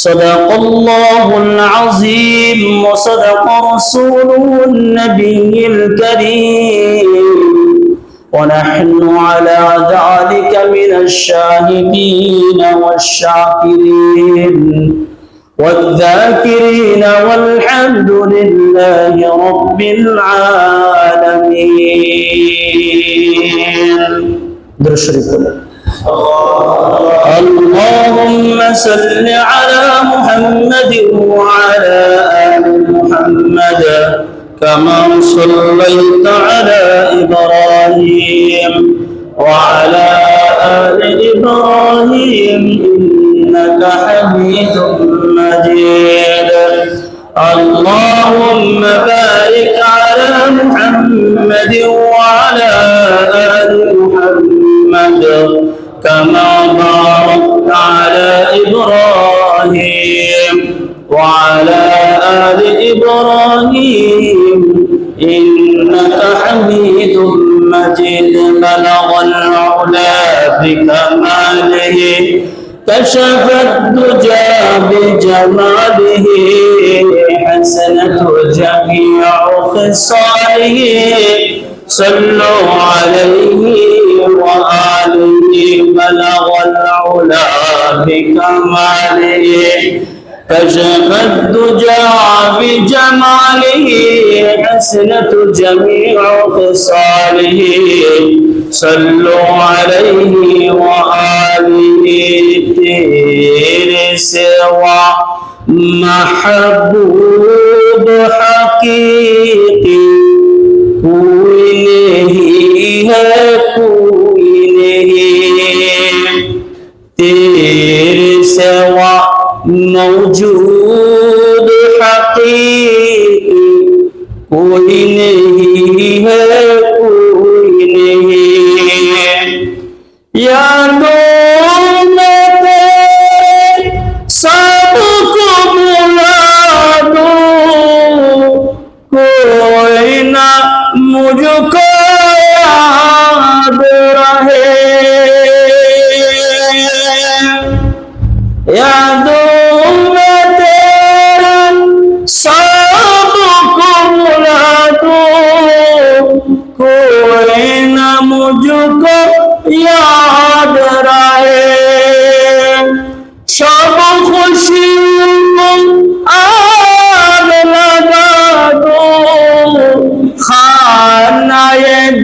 صدق الله العظيم وصدق رسوله النبي الكريم ونحن على ذلك من الشاهدين والشاكرين والذاكرين والحمد لله رب العالمين. اللهم صل على محمد وعلى آل محمد كما صليت على إبراهيم وعلى آل إبراهيم إنك حميد مجيد. اللهم بارك على محمد وعلى آل محمد كما باركت على إبراهيم وعلى آل إبراهيم إنك حميد مجيد. بلغ العلا بكماله كشف الدجى بجماله حسنت جميع خصاله صلوا عليه وآله. بلغ العلا بكماله كشف الدجى بجماله حسنت جميع خصاله صلوا عليه وآله. تیرے سوا محبوب حقیقی کوئی نہیں ہے، کوئی نہیں. تیرے سوا موجود حقیقی کوئی نہیں ہے، کوئی نہیں. یادوں میں تیرے سب کو بلا دوں، کوئی نہ مجھ کو یاد رہے. یادوں میں تیرے سب کو بلا دوں، کوئی نہ مجھ کو یاد رہے. سب خوشی کو آگ لگا دوں، خانہ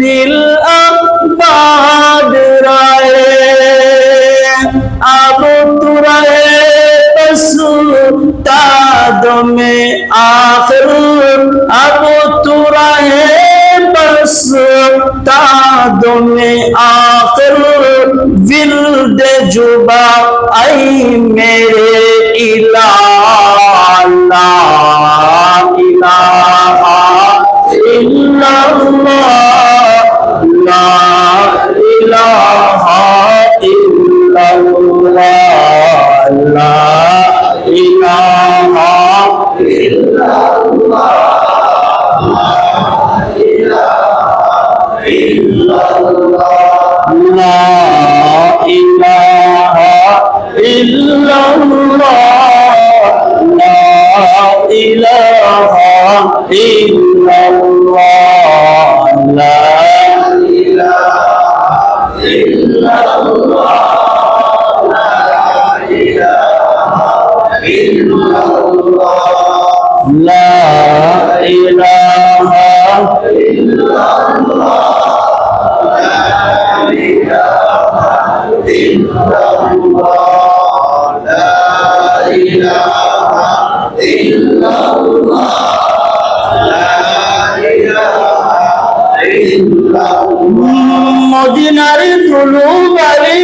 دل آباد رہے. اب تو رہے بس تاد میں آخر، اب تو رہے بس تاد میں آخر. ورد جبا اے میرے الہ، لا الہ الا اللہ، لا الہ الا اللہ، لا الہ الا اللہ، لا الہ الا اللہ، لا إله إلا الله، لا إله إلا الله، لا إله إلا الله، لا إله إلا الله، لا إله إلا الله. মদিনার ধুলো বাড়ি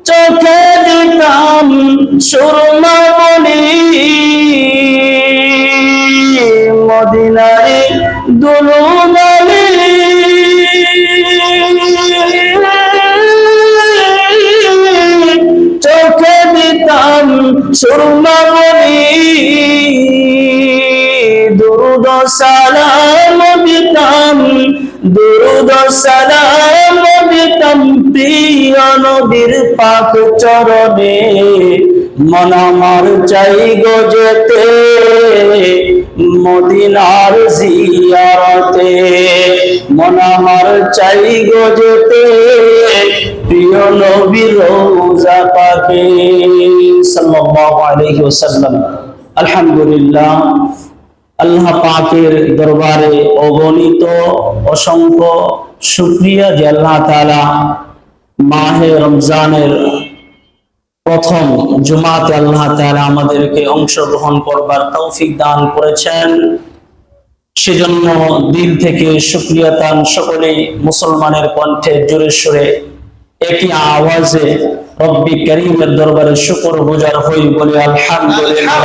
চোখে দিতাম সুরমা মনি, মদিনার ধুলো বাড়ি চোখে দিতাম সুরমা মনি. দুরুদ সালাম দিতাম, দুরুদ সালাম দিতাম যেতাম প্রিয় নবীর পাক চরণে, মন আমার চাই গো যেতে মদিনার জিয়ারতে, মন আমার চাই গো যেতে প্রিয় নবীর রওজা পাকে সাল্লাল্লাহু আলাইহি ওয়াসাল্লাম। আলহামদুলিল্লাহ, আল্লাহ পাকের দরবারে অগণিত অসংখ্য শুকরিয়া যে আল্লাহ তাআলা মাহে রমজানের প্রথম জুমাতে আল্লাহ তাআলা আমাদেরকে অংশগ্রহণ করবার তৌফিক দান করেছেন। সেজন্য দিল থেকে শুকরিয়া তান সকলেই মুসলমানের কণ্ঠে জোরে সুরে একই আওয়াজে রব্বি করিমের দরবারে শুকর গুজার হই বলে আলহামদুলিল্লাহ।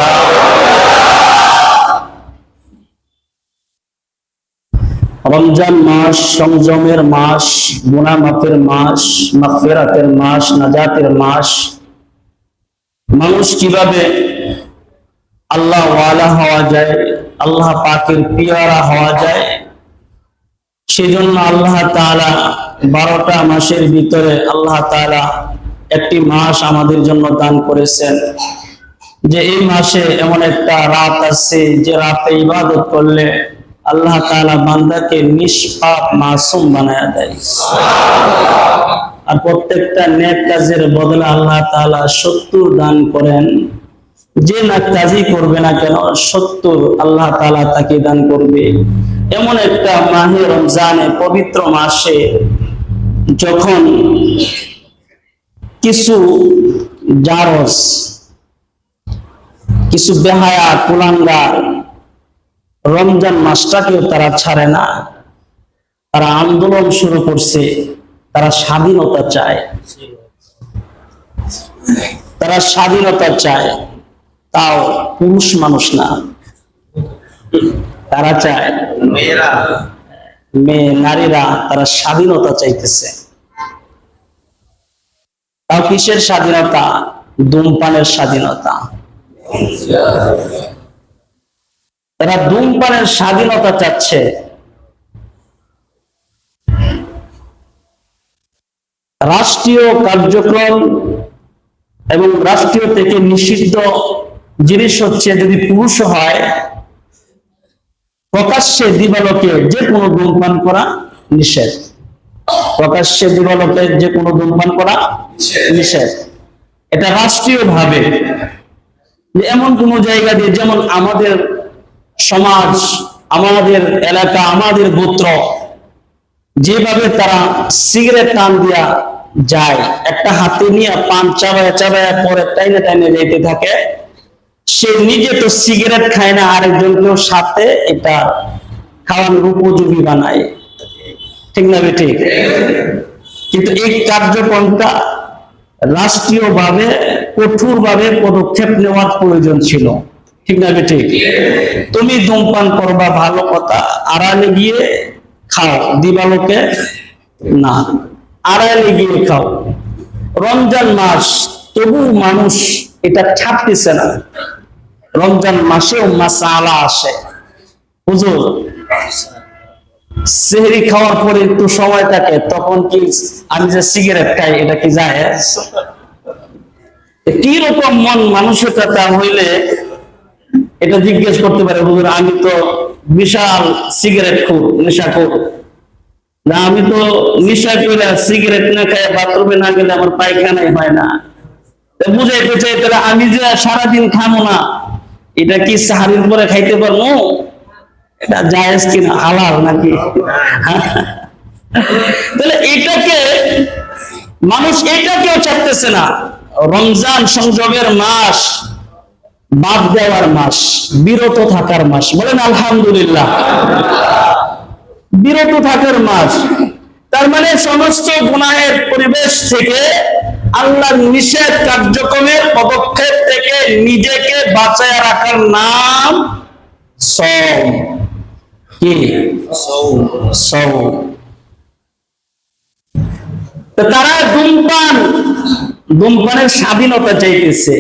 রমজান মাস সংযমের মাস, গুনাহ মাফের মাস, মাগফিরাতের মাস, নাজাতের মাস। মানুষ কিভাবে আল্লাহ ওয়ালা হওয়া যায়, আল্লাহ পাকের পিয়ারা হওয়া যায়, সেজন্য আল্লাহ তাআলা 12টা মাসের ভিতরে আল্লাহ তাআলা একটি মাস আমাদের জন্য দান করেছেন, যে এই মাসে এমন একটা রাত আছে যে রাতে ইবাদত করলে আল্লাহ তাআলা বান্দাকে নিষ্পাপ মাসুম বানায়া দেয়। আর প্রত্যেকটা নেক কাজের বদলে আল্লাহ তাআলা 70 দান করেন। যে না কাজই করবে না কেন 70 আল্লাহ তাআলা তাকে দান করবে। এমন একটা মাহে রমজানে পবিত্র মাসে যখন কিছু জারজ, কিছু বেহায়া কুলাঙ্গার রমজান মাসটাকেও তারা ছাড়ে না, তারা আন্দোলন শুরু করছে, তারা স্বাধীনতা চায়, তারা স্বাধীনতা চায়, তাও পুরুষ মানুষ না, তারা চায় মেয়ে নারীরা, তারা স্বাধীনতা চাইতেছে। তাও কিসের স্বাধীনতা? ধূমপানের স্বাধীনতা। তারা ধূমপানের স্বাধীনতা চাচ্ছে। রাষ্ট্রীয় কার্যক্রম এবং রাষ্ট্রীয় থেকে নিষিদ্ধ জিনিস হচ্ছে, যদি পুরুষ হয় প্রকাশ্যে দিবালোকে যে কোনো ধূমপান করা নিষেধ। প্রকাশ্যে দিবালোকে যে কোনো ধূমপান করা নিষেধ। এটা রাষ্ট্রীয় ভাবে, এমন কোন জায়গা দিয়ে, যেমন আমাদের সমাজ, আমাদের এলাকা, আমাদের গোত্র যেভাবে তারা সিগারেট টান দিয়া যায়, একটা হাতে নিয়ে পান চাবায় চাবায় পরে টাইনে টাইনে যেতে থাকে, সে নিজে তো সিগারেট খায় না, আরেকজনকেও সাথে এটা খাওয়ানোর উপযোগী বানায়। ঠিক না ঠিক? কিন্তু এই কার্যক্রমটা রাষ্ট্রীয়ভাবে কঠোরভাবে পদক্ষেপ নেওয়ার প্রয়োজন ছিল। ঠিক না ঠিক? তুমি ধূমপান করবা ভালো কথা, আড়ালে গিয়ে খাও, দিবালোকে না, আড়ালে গিয়ে খাও। রমজান মাস, তবু মানুষ এটা ছাড়তেছে না। রমজান মাসেও মাসালা আসে, হুজুর সেহরি খাওয়ার পরে একটু সময় থাকে, তখন কি আমি যে সিগারেট খাই এটা কি জায়েজ? কি রকম মন মানসিকতা হইলে এটা জিজ্ঞেস করতে পারে, হুজুর আমি তো বিশাল সিগারেট খুব নেশাখোর, না আমি তো নেশা করে সিগারেট না খাই বাথরুমে না গেলে আমার পায়খানাই হয় না। বুঝাইতে চাই তাহলে আমি যে সারাদিন খাবো না, এটা কি সাহারির পরে খাইতে পারবো? এটা জায়েজ কিনা, হালাল নাকি? তাহলে এটাকে মানুষ এটাকেও চাইতেছে না। রমজান সংযমের মাস, বাদ দেওয়ার মাস, বিরত থাকার মাস। বলেন আলহামদুলিল্লাহ। বিরত থাকার মাস, তার মানে সমস্ত গুনাহের পরিবেশ থেকে, আল্লাহর নিষেধ কার্যক্রমের পদক্ষেপ থেকে নিজেকে বাঁচায় রাখার নাম সওম। কি? সওম। তারা ধূমপানের স্বাধীনতা চাইতেছে।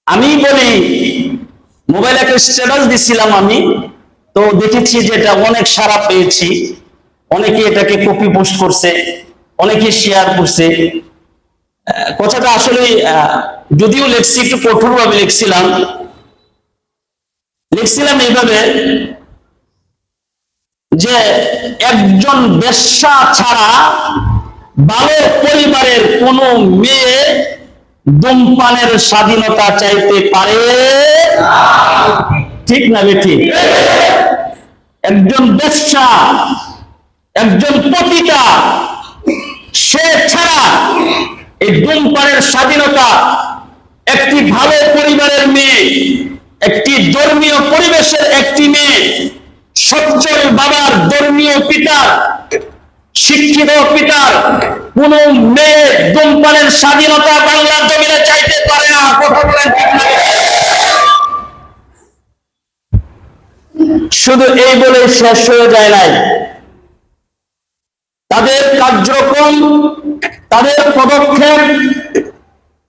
আমি বলি, মোবাইলে একটা স্ট্যাটাস দিছিলাম আমি, তো দেখেছি যে এটা অনেক সাড়া পেয়েছি। অনেকে এটাকে কপি পোস্ট করছে, অনেকে শেয়ার করছে। কথাটা আসলে যদিও লিখছি একটু কঠোরভাবে লিখছিলাম এইভাবে যে একজন বেশ্যা ছাড়া ভালো পরিবারের কোন মেয়ে ধূমপানের স্বাধীনতা চাইতে পারে না। ঠিক না বেঠিক? একজন বেশ্যা, একজন পতিতা, সে ছাড়া এই ধূমপানের স্বাধীনতা একটি ভালো পরিবারের মেয়ে, একটি ধর্মীয় পরিবেশের একটি মেয়ে, সচ্ছল বাবার, ধর্মীয় পিতার, শিক্ষিত পিতার কোন মেয়ে ধূমপানের স্বাধীনতা বাংলার জমিনে চাইতে পারে না। কথা বলেন ঠিক না? শুধু এই বলে শেষ হয়ে যায় নাই, তাদের কার্যক্রম, তাদের পদক্ষেপ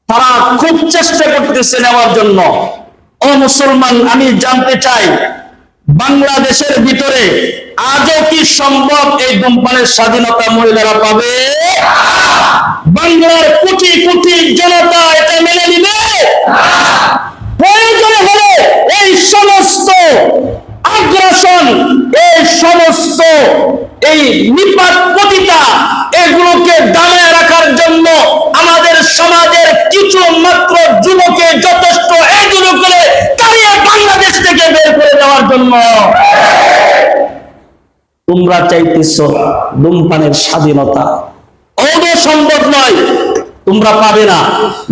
তারা খুব চেষ্টা করতেছে নেওয়ার জন্য। ও মুসলমান, আমি জানতে চাই বাংলাদেশের ভিতরে আজও কি সম্ভব এই ধূমপানের স্বাধীনতা মহিলারা পাবে? বাংলার কোটি কোটি জনতা এটা মেনে নিবে? প্রয়োজন হলে এই সমস্ত আগ্রাসন, এই সমস্ত এই নিপাত পতিতা, এগুলোকে দাঁড়ায় রাখার জন্য আমাদের সমাজের কিছু মাত্র যুবকের যথেষ্ট, এগুলো করে তাড়িয়ে বাংলাদেশ থেকে বের করে দেওয়ার জন্য। তোমরা চাইতেছ ধূমপানের স্বাধীনতা, ওটা সম্ভব নয়, তোমরা পাবে না।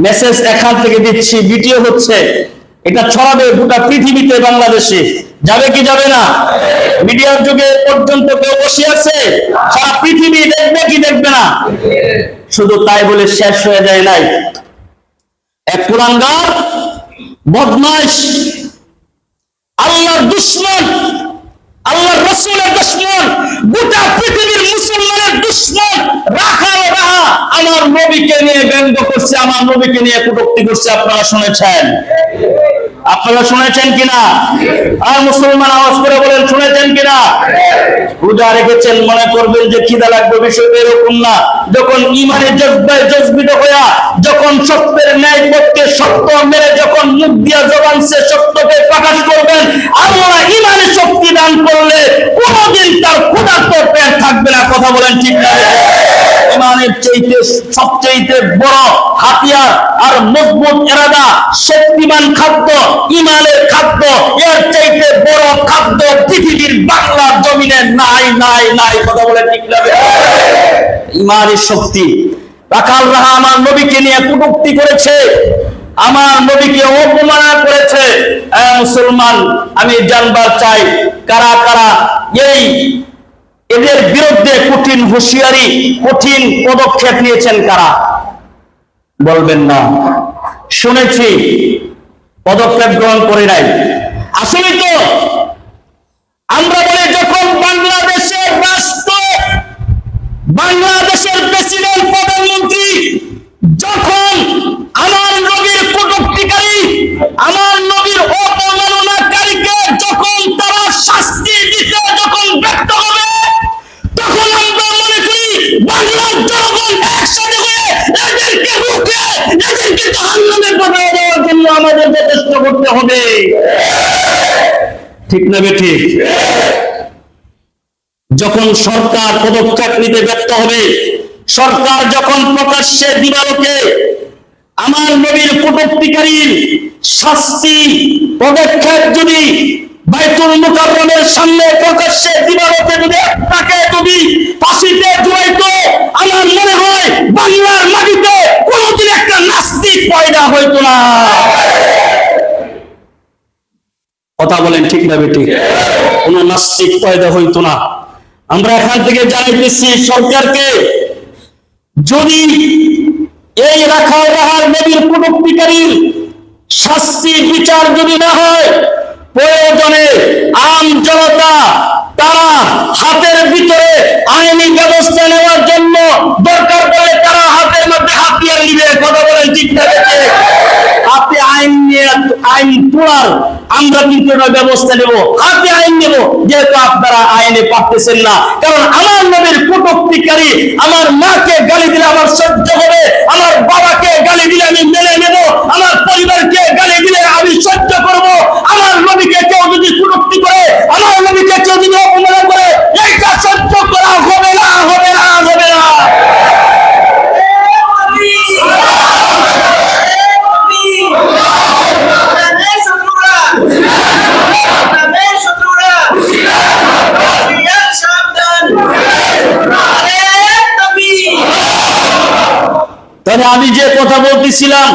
মেসেজ এখান থেকে দিচ্ছি, ভিডিও হচ্ছে, এটা ছড়াবে গোটা পৃথিবীতে, বাংলাদেশে যাবে কি যাবে না? মিডিয়ার যুগে পর্যন্ত কেউ বসে আছে, সারা পৃথিবী দেখবে কি দেখবে না? শুধু তাই বলে শেষ হয়ে যায় নাই। এক কুলাঙ্গার, বদমাইশ, আল্লাহর দুশমন, আল্লাহর রাসূলের দুশমন, গোটা পৃথিবীর মুসলমানের দুশমন রাখাল রাহা আমার নবীকে নিয়ে ব্যঙ্গ করছে, আমার নবীকে নিয়ে কটূক্তি করছে। আপনারা শুনেছেন? আপনারা শুনেছেন কিনা? আর মুসলমান আওয়াজ করে বলেন, শুনেছেন কিনা? রোজা রেখেছেন, মনে করবেন যে খিদা লাগবে, বিষয়টা এরকম না। যখন ঈমানের জজ্বায় জজবিত হইয়া, যখন সত্যের ন্যায় পথকে সত্য মেরে যখন মুখ দিয়া জবান সে সত্যকে প্রকাশ করবেন, আল্লাহ ঈমানের শক্তি দান করলে কোনদিন তার ক্ষুধার্ত পেট থাকবে না। কথা বলেন ঠিক না? ঈমানের চাইতে সবচেয়ে বড় হাতিয়ার আর মজবুত ইরাদা, শক্তিমান খাদ্য, ঈমানের খাদ্য, এর চাইতে বড় খাদ্য পৃথিবীর বাংলার জমিনে নাই নাই নাই। কথা বলেন ঠিক না? ঈমানের শক্তি। রাখাল রাহা আমার নবীকে নিয়ে কটূক্তি করেছে, আমার নবীকে অপমাননা করেছে। মুসলমান, আমি জানবার চাই কারা কারা এদের বিরুদ্ধে কঠিন হুঁশিয়ারি, কঠিন পদক্ষেপ নিয়েছেন? কারা বলবেন না? শুনেছি, পদক্ষেপ গ্রহণ করে নাই। আসলে তো আমরা বলি, যখন বাংলাদেশের রাষ্ট্র, বাংলাদেশের প্রেসিডেন্ট, প্রধানমন্ত্রী যখন আমার নবীর কটূক্তিকারী, আমার নবীর অপমাননাকারীকে যখন তারা শাস্তি দিতে যখন ব্যর্থ হবে, তখন আমরা মনে করি বাংলার জনগণ একসাথে হয়ে এদেরকে রুখে, এদেরকে জাহান্নামে পাঠিয়ে দেওয়ার জন্য আমাদের যথেষ্ট করতে হবে। ঠিক না বেঠিক? যখন সরকার পদক্ষেপ নিতে ব্যর্থ হবে, সরকার যখন প্রকাশ্যে দিবালোকে আমার নবীর কটূক্তিকারীর শাস্তি পদক্ষেপ যদি বাইতুল মুকাররমের সামনে প্রকাশ্যে দিবালোকে যদি তাকে যদি ফাঁসিতে ঝুলাইতো, আমার মনে হয় বাংলার মাটিতে কোনোদিন একটা নাস্তিক পয়দা হইতো না। কথা বলেন ঠিক না বেঠিক? কোন নাস্তিক পয়দা হইতো না। আমরা এখান থেকে জানাইতেছি সরকারকে, যদি এই রাখাল রাহার নবীর কটূক্তিকারীর শাস্তি বিচার যদি না হয়, প্রয়োজনে আম জনতা তারা হাতের ভিতরে আইনি ব্যবস্থা নেওয়ার জন্য দরকার পড়লে তারা হাতের মধ্যে হাতিয়ার নিবে। কথা বলেন ঠিক না? হাতে আইন নিয়ে, আইন তোলার, আমরা কিন্তু এটা ব্যবস্থা নেব, হাতে আইন নেব, যেহেতু আপনারা আইনে পারতেছেন না। কারণ আমার নবীর কটূক্তিকারী আমার মাকে গালি দিলে আমার সহ্য হবে, আমার বাবাকে গালি দিলে আমি মেনে নেব, আমার পরিবারকে গালি দিলে আমি সহ্য করব। আমার নবীকে কেউ যদি কটূক্তি করে, আমার নবীকে কেউ যদি অপমান করে, এটা সহ্য করা হবে না, হবে না, হবে না। তাহলে আমি যে কথা বলতেছিলাম,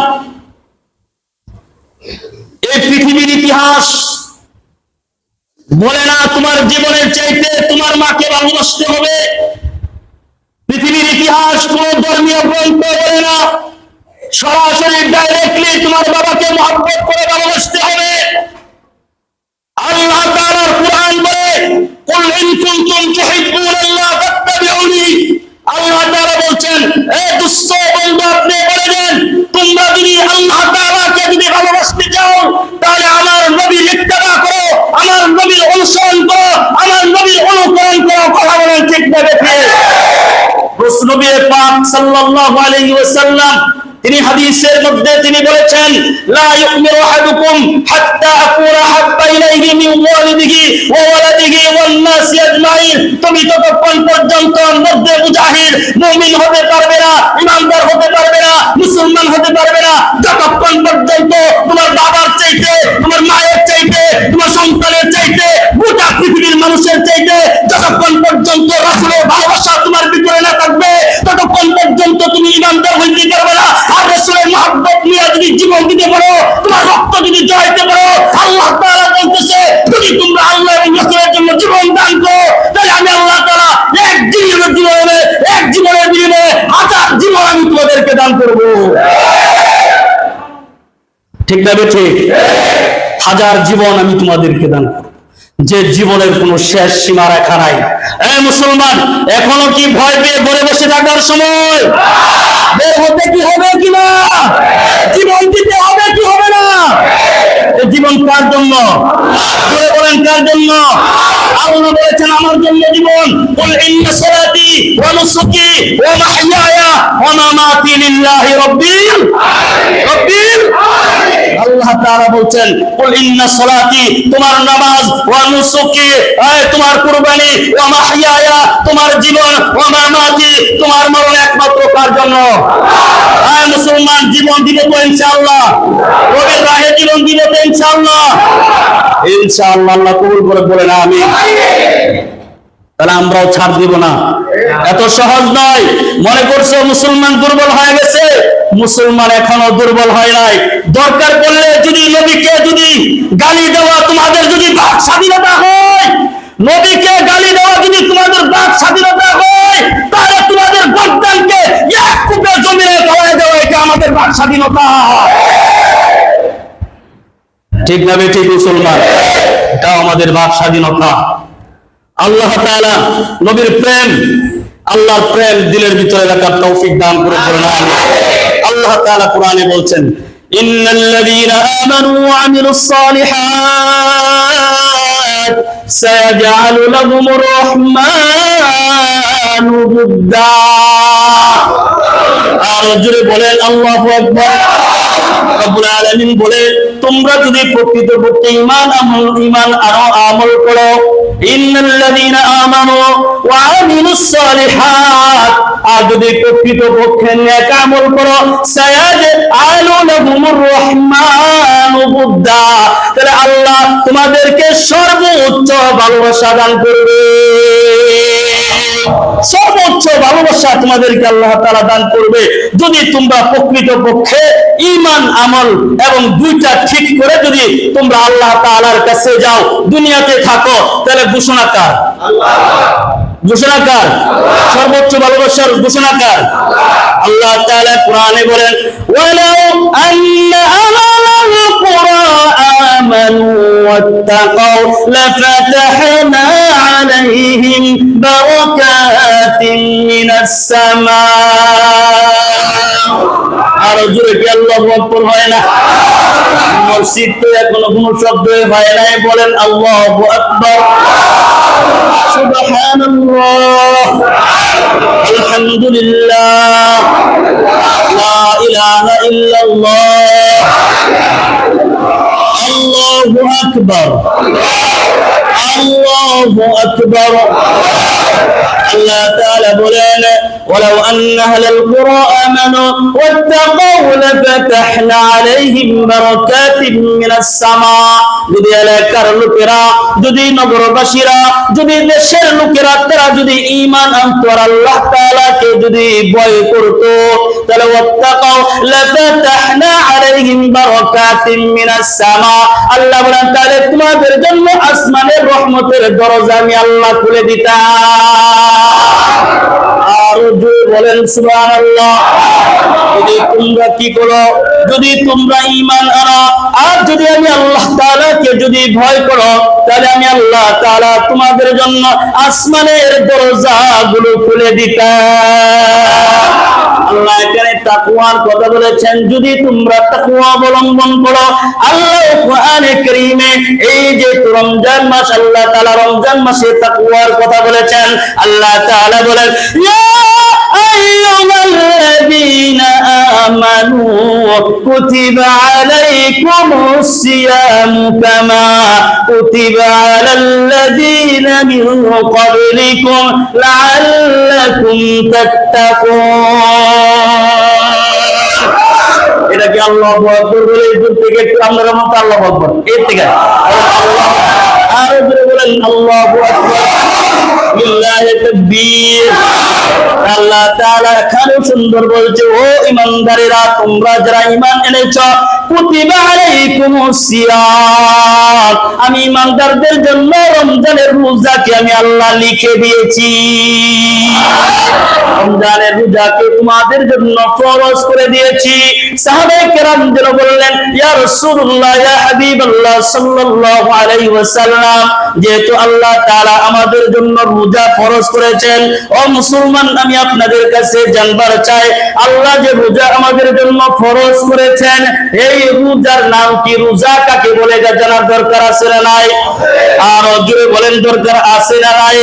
এই পৃথিবীর ইতিহাস বলে না তোমার জীবনের চাইতে তোমার মাকে ভালোবাসতে হবে। পৃথিবীর ইতিহাস কোন ধর্মীয় গ্রন্থ বলে না সরাসরি ডাইরেক্টলি তোমার বাবাকে মহব্বত করে ভালোবাসতে হবে। আল্লাহ তাআলার কুরআন বলে, কুল ইন কুনতুম তুহিব্বুনাল্লাহ ফাত্তাবিউনি। আল্লাহ তাআলা বলছেন, হে দুষ্ট বন্ধু, আপনি বলে দেন তোমরা যদি আল্লাহ তাআলাকে যদি ভালোবাসতে চাও তাহলে আমার নবীর ইত্তেবা করো, আমার নবীর অনুসরণ করো, আমার নবীর অনুকরণ করো। কথা বলেন ঠিক না বেঠিক? নবী পাক সাল্লাল্লাহু আলাইহি ওয়াসাল্লাম তিনি হাদিসের মধ্যে তিনি বলেছেন, লা ইউমিনু আহাদুকুম হাত্তা আকুনা হাব্বা ইলাইহি মিন ওয়ালিদিহি ওয়া ওয়ালাদিহি ওয়ান নাসি আজমাইন। তুমি ততক্ষণ পর্যন্ত মধ্যে মুজাহিদ মুমিন হতে পারবে না, ইমানদার হতে পারবে না, মুসলমান হতে পারবে না যতক্ষণ পর্যন্ত তোমার বাবার চাইতে, তোমার মায়ের চাইতে, তোমার সন্তানের চাইতে, গোটা পৃথিবীর মানুষের চাইতে যতক্ষণ পর্যন্ত রাসূলের ভালোবাসা তোমার ভিতরে না থাকবে ততক্ষণ পর্যন্ত তুমি ইমানদার হইতে পারবে না। আর রাসূলের মহব্বত নিয়ে যদি জীবন দিতে পারো, তোমার রক্ত যদি জড়াইতে পারো, আল্লাহ তাআলা বলতেছে যদি তোমরা আল্লাহ এবং রাসূলের জন্য জীবন দান করো তাহলে আমি আল্লাহ তাআলা এক জীবনের বিনিময়ে 1000 জীবন আমি তোমাদেরকে দান করব। ঠিক না ঠিক? 1000 জীবন আমি তোমাদেরকে দান করব, যে জীবনের কোনো শেষ সীমা রেখা নাই। এই মুসলমান, এখনো কি ভয় পেয়ে ঘরে বসে থাকার সময়? বের হতে কি হবে কি না? জীবন দিতে হবে কি হবে না? এই জীবন কার জন্য? জোরে বলেন, কার জন্য? আল্লাহ বলেছেন আমার জন্য জীবন। কুল ইন্না সালাতি ওয়া নুসুকি ওয়া মাহইয়ায়া ওয়া মামাতি লিল্লাহি রাব্বিল আলামিন। আল্লাহ তাআলা বলছেন, কুল ইন্না সালাতি তোমার নামাজ, ওয়া নুসুকি তোমার কুরবানি, ওয়া মাহইয়ায়া তোমার জীবন, ওয়া মামাতি তোমার মরণ একমাত্র কার জন্য? মুসলমান, জীবন দিবে তো ইনশাআল্লাহ? রবের রাহে জীবন দিবে তো ইনশাআল্লাহ? ইনশাআল্লাহ। আল্লাহ কবুল করে বলেন আমিন। তাহলে আমরাও ছাড় দিব না, এত সহজ নয়। মনে করছো মুসলমান দুর্বল হয়ে গেছে? মুসলমান এখনো দুর্বল হয় নাই। দরকার পড়লে যদি নবীকে যদি গালি দেওয়া তোমাদের যদি বাক স্বাধীনতা হয়, নবীকে গালি দেওয়া যদি তোমাদের বাক স্বাধীনতা হয়, তাহলে তোমাদের গর্দানকে এক কুপে জমিনে ফেলে দেওয়া এটা আমাদের বাক স্বাধীনতা। ঠিক না ঠিক মুসলমান? এটা আমাদের বাক স্বাধীনতা। আল্লাহ তাআলা নবীর প্রেম, আল্লাহর প্রেম দিলের ভিতরে রাখার তৌফিক দান করে বলেন আমিন। আল্লাহ তাআলা কোরআনে বলছেন, ইন্নাল্লাযীনা আমানু ওয়া আমিলুস সালিহাত সায়াজআলু লাহুমুর রাহমানু বুদ্দা। আর জোরে বলেন আল্লাহু আকবার। রব্বুল আলামিন বলে, তোমরা যদি প্রকৃতপক্ষে ঈমান আর আমল করো, ইন্নাল্লাযীনা আমানু ওয়া আমিলুস সালিহাত, আর যদি প্রকৃতপক্ষে নেক আমল করো, সায়াজআলু লাহুমুর রাহমানু বুদ্দা, তাহলে আল্লাহ তোমাদেরকে সর্বোচ্চ ভালোবাসা দান করবে। সর্বোচ্চ ভালোবাসা তোমাদেরকে আল্লাহ তাআলা দান করবে যদি তোমরা প্রকৃতপক্ষে ঈমান আমল এবং দুইটা ঠিক করে যদি তোমরা আল্লাহ তাআলার কাছে যাও, দুনিয়াতে থাকো, তাহলে ঘোষণাকার আল্লাহ। ঘোষণাকার সর্বোচ্চ ভালোবাসার ঘোষণাকার আল্লাহ তাআলা কোরআনে বলেন, ওয়ালাউ আন্না আহলাল কুরা আমানু ওয়াত্তাকাউ লাফাতাহনা عليهم بركات من السماء আর জোরে কি আল্লাহু আকবার হয় না মসজিদ তো এখনো কোনো শব্দ হয় নাই বলেন আল্লাহু আকবার সুবহানাল্লাহ আলহামদুলিল্লাহ লা ইলাহা ইল্লাল্লাহ আল্লাহু আকবার আল্লাহু আকবার আল্লাহ তাআলা বলেন ولو أن أهل القرى آمنوا واتقوا لفتحنا عليهم بركات من السماء যদি এলাকার লোকেরা যদি নগরবাসীরা যদি দেশের লোকেরা তারা যদি ঈমান আনতো আর আল্লাহ তাআলাকে যদি ভয় করত তাহলে ওয়াত্তাকাউ লাফাতাহনা আলাইহিম বারাকাতিন মিনাস সামা আল্লাহ বলেন তাহলে তোমাদের জন্য আসমানের রহমতের দরজা আমি আল্লাহ খুলে দিতাম আর বলেন সুবহানাল্লাহ যদি তোমরা কি করো যদি তোমরা ঈমান আনো আর যদি আমি আল্লাহ তাআলাকে যদি ভয় করো তাহলে আমি আল্লাহ তাআলা তোমাদের জন্য আসমানের দরজাগুলো খুলে দিতাম আল্লাহ এখানে তাকওয়ার কথা বলেছেন যদি তোমরা তাকওয়া অবলম্বন করো আল্লাহ কোরআনে কারীমে এই যে রমজান মাস আল্লাহ তাআলা রমজান মাসে তাকওয়ার কথা বলেছেন আল্লাহ তাআলা বলেন ইয়া আইয়ুহাল্লাযীনা আমানু কুতিবা আলাইকুমুস সিয়ামু কামা কুতিবা আলাল্লাযীনা মিন ক্বাবলিকুম লাআল্লাকুম তাত্তাকুন এটা কি আল্লাহু আকবার বলে দূর থেকে একটু আমরা মত আল্লাহু আকবার এর থেকে আর জোরে বলেন আল্লাহু আকবার লিল্লাহি তাকবীর আল্লাহ তাআলা এখানে সুন্দর বলছে ও ঈমানদারেরা তোমরা যারা ঈমান এনেছো কুতিবা আলাইকুমুস সিয়াম আমি ঈমানদারদের জন্য রমজানের রোজাকে আমি আল্লাহ লিখে দিয়েছি রমজানের রোজাকে তোমাদের জন্য ফরজ করে দিয়েছি সাহাবায়ে কেরাম যারা বললেন ইয়া রাসূলুল্লাহ ইয়া হাবিবাল্লাহ সাল্লাল্লাহু আলাইহি ওয়াসাল্লাম যেহেতু আল্লাহ তাআলা আমাদের জন্য রোজা ফরজ করেছেন ও মুসলমান আমি আপনাদের কাছে জানবার চাই আল্লাহ যে রোজা আমাদের জন্য ফরজ করেছেন এই রোজার নাম কি রোজা কাকে বলে জানার দরকার আছে না নাই আর জোরে বলেন দরকার আছে না নাই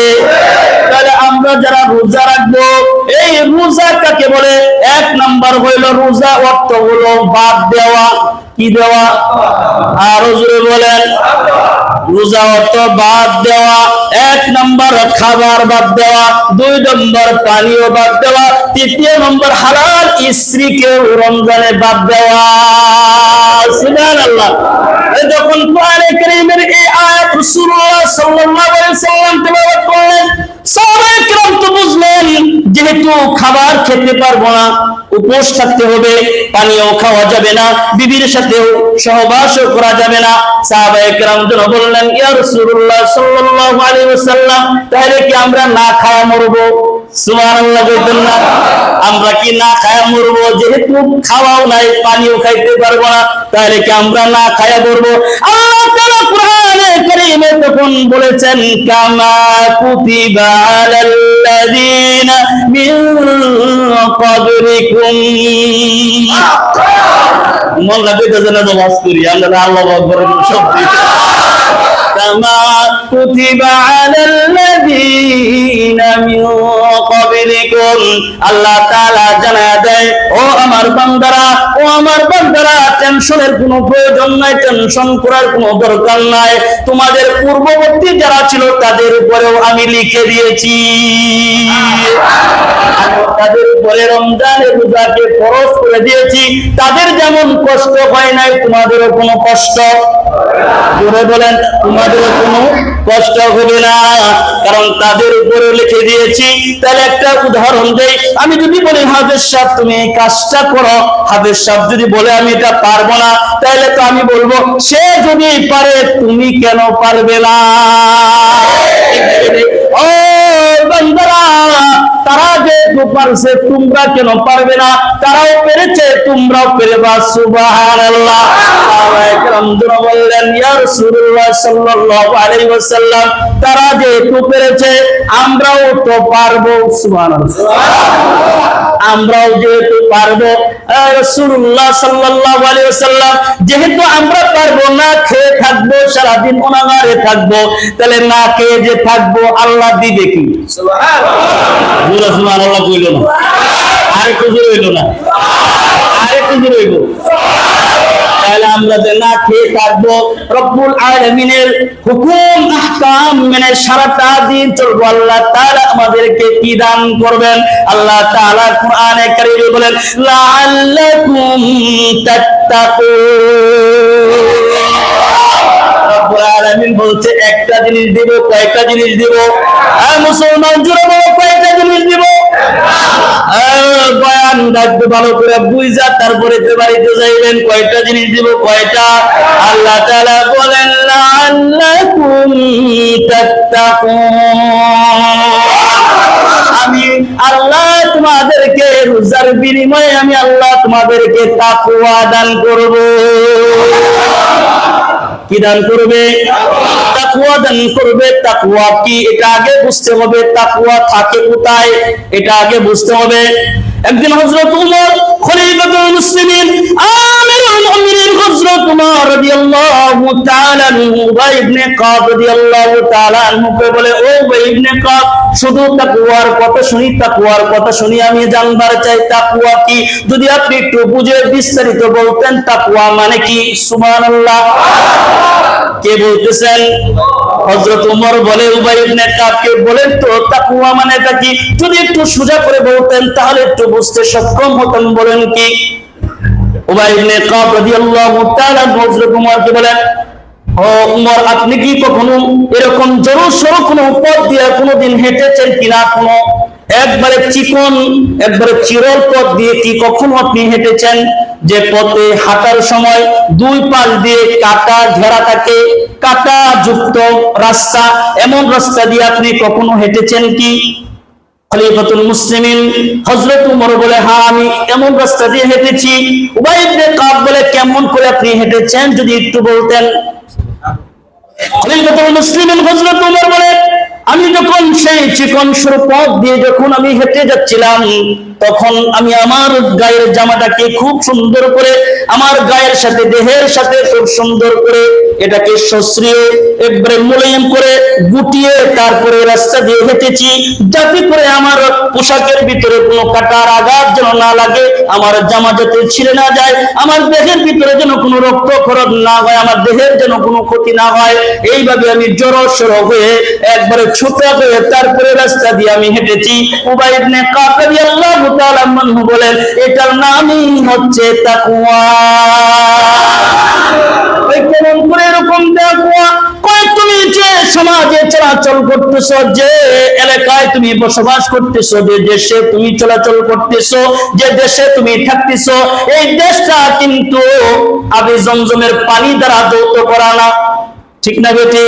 তাহলে আমরা যারা রোজা রাখবো এই রোজা কাকে বলে এক নাম্বার হইল রোজা অর্থ হলো বাদ দেওয়া কি দেওয়া আর জোরে বলেন রোজা অর্থ বাদ দেওয়া এক নম্বর খাবার বাদ দেওয়া দুই নম্বর পানীয় বাদ দেওয়া তৃতীয় নম্বর হালাল স্ত্রীকে রমজানে বাদ দেওয়া সুবহানাল্লাহ যখন কোরআনে কারীমের এই আয়াত রাসূলুল্লাহ সাল্লাল্লাহু আলাইহি ওয়াসাল্লাম তেলাওয়াত করলেন সাহাবায়ে কেরাম তো বুঝলেন যেহেতু খাবার খেতে পারবো না উপোস থাকতে হবে পানীয় খাওয়া যাবে না বিবির সাথেও সহবাসও করা যাবে না সাহাবায়ে কেরাম যেন বললেন ইয়া রাসূলুল্লাহ সাল্লাল্লাহু আলাইহি ওয়াসাল্লাম তাহলে কি আমরা না খায়া মরবো সুবহানাল্লাহ বলতেন না আমরা কি না খায়া মরবো যেহেতু খাওয়াও নাই পানিও খাইতে পারবো না তাহলে কি আমরা না খায়া মরবো আল্লাহ তাআলা কোরআনে কারীমে তখন বলেছেন কামা কুতিবা আলাল্লাযীনা মিন ক্বাবলিকুম মোল্লা বেটা জানা নামাজ করি আমরা আল্লাহু আকবার শব্দ কামা কুতিবা আলাল্লাযীনা মিন ক্বাবলিকুম আল্লাহ তাআলা জানায় দেয় ও আমার বান্দারা টেনশনের কোনো প্রয়োজন নাই টেনশন করার কোনো দরকার নাই তোমাদের পূর্ববর্তী যারা ছিল তাদের উপরেও আমি লিখে দিয়েছি তাদের উপরে রমজানের রোজাকে ফরজ করে দিয়েছি তাদের যেমন কষ্ট হয় নাই তোমাদেরও কোনো কষ্ট জোরে বলেন তোমাদেরও কোনো কষ্ট হবে না কারণ তাদের উপরে লিখে দিয়েছি তাহলে একটা উদাহরণ দেই আমি যদি বলি হাফেজ সাহেব তুমি এই কাজটা করো হাফেজ সাহেব যদি বলে আমি এটা পারবো না তাহলে তো আমি বলবো সে যদি পারে তুমি কেন পারবে না ও বান্দারা তারা যে যেহেতু পারছে তোমরা কেন পারবে না? তারাও পেরেছে, তোমরাও পেরেবা। সুবহানাল্লাহ। সাহাবায়ে কেরাম বললেন, ইয়া রাসূলুল্লাহ সাল্লাল্লাহু আলাইহি ওয়াসাল্লাম, তারা যেহেতু পেরেছে আমরাও তো পারবো। সুবহানাল্লাহ। আমরাও যেহেতু পারবো, রাসূলুল্লাহ সাল্লাল্লাহু আলাইহি ওয়াসাল্লাম, যেহেতু আমরা পারবো, না খেয়ে থাকবো, সারাদিন অনাহারে থাকবো, তাহলে না খেয়ে যে থাকবো আল্লাহ দিবে কি? সুবহানাল্লাহ। সুবহানাল্লাহ কইলো না, আরেকটু জোরে হইলো না, আরেকটু জোরে হইবো। তাহলে আমরা যে না খেয়ে থাকবো, রব্বুল আলামিনের হুকুম আহকাম মেনে সারাটা দিন চলবো, আল্লাহ তাআলা আমাদেরকে কি দান করবেন? আল্লাহ তাআলা কোরআনে কারীমে বলেন, লাআল্লাকুম তাত্তাকুন। রব্বুল আলামিন বলছে একটা জিনিস দিব। কয়টা জিনিস দিব? মুসলমান জুড়ে বলো, কয়টা জিনিস দিব? বয়ান রাখবে ভালো করে বুঝা, তারপরে বাড়িতে যাইবেন। কয়টা জিনিস দিব? কয়টা? আল্লাহ তাআলা বলেন, লাআল্লাকুম তাত্তাকুন। আমি আল্লাহ তোমাদেরকে রোজার বিনিময়ে আমি আল্লাহ তোমাদেরকে তাকওয়া দান করব। কি দান করবে? তাকওয়া দান করবে। তাকওয়া কি এটা আগে বুঝতে হবে। তাকওয়া থাকে কোথায় এটা আগে বুঝতে হবে। একদিন হযরত উমর খলিফাতুল মুসলিমিন আমিরুল মুমিনিন হযরত উমর রাদিয়াল্লাহু তাআলা আনহু উবাই ইবনে কাব রাদিয়াল্লাহু তাআলা আনহুকে বলে, ও উবাই ইবনে কাব, শুধু তাকওয়ার কথা শুনি, তাকওয়ার কথা শুনি, আমি জানবার চাই তাকওয়া কি? যদি আপনি একটু বুঝে বিস্তারিত বলতেন তাকওয়া মানে কি? সুবহানাল্লাহ। কে বলতেছেন? হযরত উমর বলে, উবাই ইবনে কাবকে বলেন তো তাকওয়া মানেটা কি? যদি একটু সোজা করে বলতেন তাহলে একটু বুঝতে সক্ষম হতেন। বলেন কি? উবাই ইবনে কাব রাদিয়াল্লাহু তাআলা হযরত উমরকে বলেন, ও উমর, আপনি কি কখনো এরকম জোর সরু কোনো পথ দিয়ে কোনোদিন হেঁটেছেন কিনা? কোনো একবারে চিকন, একবারে চিরল পথ দিয়ে কি কখনো আপনি হেঁটেছেন? যে পথে হাঁটার সময় দুই পাশ দিয়ে কাটা ঘেরা থাকে, কাটা যুক্ত রাস্তা, এমন রাস্তা দিয়ে আপনি কখনো হেঁটেছেন কি? খলিফাতুল মুসলিমিন হযরত উমর বলে, হ্যাঁ আমি এমন রাস্তা দিয়ে হেঁটেছি। উবাই ইবনে কাব বলে, কেমন করে আপনি হেঁটেছেন যদি একটু বলতেন? খলিফাতুল মুসলিমিন হযরত উমর বলে, আমি যখন সেই চিকন সরু পথ দিয়ে যখন আমি হেঁটে যাচ্ছিলাম, তখন আমি আমার গায়ের জামাটাকে খুব সুন্দর করে, আমার গায়ের সাথে দেহের সাথে খুব সুন্দর করে এটাকে সশ্রিয়ে একবারে মোলায়েম করে গুটিয়ে তারপরে রাস্তা দিয়ে হেঁটেছি, যাতে করে আমার পোশাকের ভিতরে কোনো কাটার আঘাত যেন না লাগে, আমার জামা যাতে ছিঁড়ে না যায়, আমার দেহের ভিতরে যেন কোনো রক্তক্ষরণ না হয়, আমার দেহের যেন কোনো ক্ষতি না হয়। এইভাবে আমি জড়সড় হয়ে একবারে ছোটা হয়ে তারপরে রাস্তা দিয়ে আমি হেঁটেছি। উবাই ইবনে কাব রাদিয়াল্লাহু তাআলা আনহু বলেন, এটার নামই হচ্ছে তাকওয়া। কেমন করে এরকম তাকওয়া? কয় তুমি যে সমাজে চলাচল করতেছো, যে এলাকায় তুমি বসবাস করতেছো, যে দেশে তুমি চলাচল করতেছো, যে দেশে তুমি থাকতেছো, এই দেশটা কিন্তু আবি জমজমের পানি দ্বারা ধৌত করা না। ঠিক না বেটি?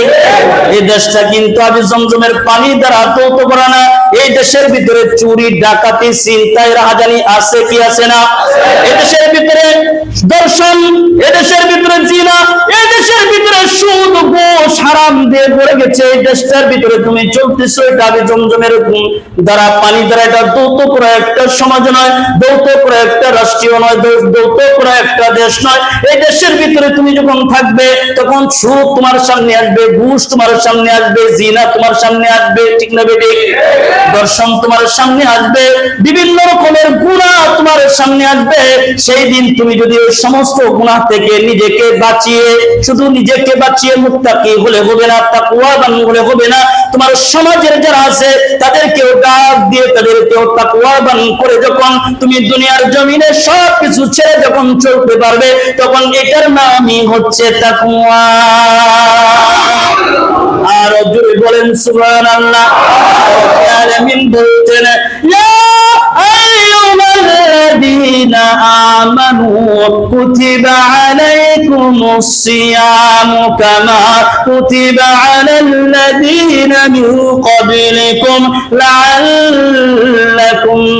এই দেশটা কিন্তু আবি জমজমের পানি দ্বারা ধৌত করা না। এই দেশের ভিতরে চুরি, ডাকাতি, ছিনতাই, রাহাজানি আছে কি আছে না? এই দেশের ভিতরে দর্শন, এই দেশের ভিতরে জিনা, এই দেশের ভিতরে সুদ, ঘুষ হারাম দিয়ে ভরে গেছে। এই দেশটার ভিতরে তুমি চলতেছো, এটা আবি জমজমের দ্বারা পানি দ্বারা এটা ধৌত করা একটা সমাজ নয়, ধৌত করা একটা রাষ্ট্রীয় নয়, ধৌত করা একটা দেশ নয়। এই দেশের ভিতরে তুমি যখন থাকবে তখন সুদ তোমার সামনে আসবে, ঘুষ তোমার সামনে আসবে, জিনা তোমার সামনে আসবে। ঠিক না বেটি? দর্শন তোমার সামনে আসবে, বিভিন্ন রকমের গুনাহ তোমার সামনে আসবে। সেই দিন তুমি যদি ওই সমস্ত গুনাহ থেকে নিজেকে বাঁচিয়ে, শুধু নিজেকে বাঁচিয়ে মুত্তাকি হলে হবে না, তাকওয়াবান হলে হবে না, তোমার সমাজের যারা আছে তাদেরকেও ডাক দিয়ে তাদেরকেও তাকওয়াবান করে যখন তুমি দুনিয়ার জমিনে সব কিছু ছেড়ে যখন চলতে পারবে, তখন এটার নামই হচ্ছে তাকওয়া। আর জোরে বলেন সুবহানাল্লাহ। আলামিন বলতেন, ইয়া আইয়ুহাল্লাযীনা آمنوا كتب عليكم الصيام كما كتب على الذين من قبلكم لعلكم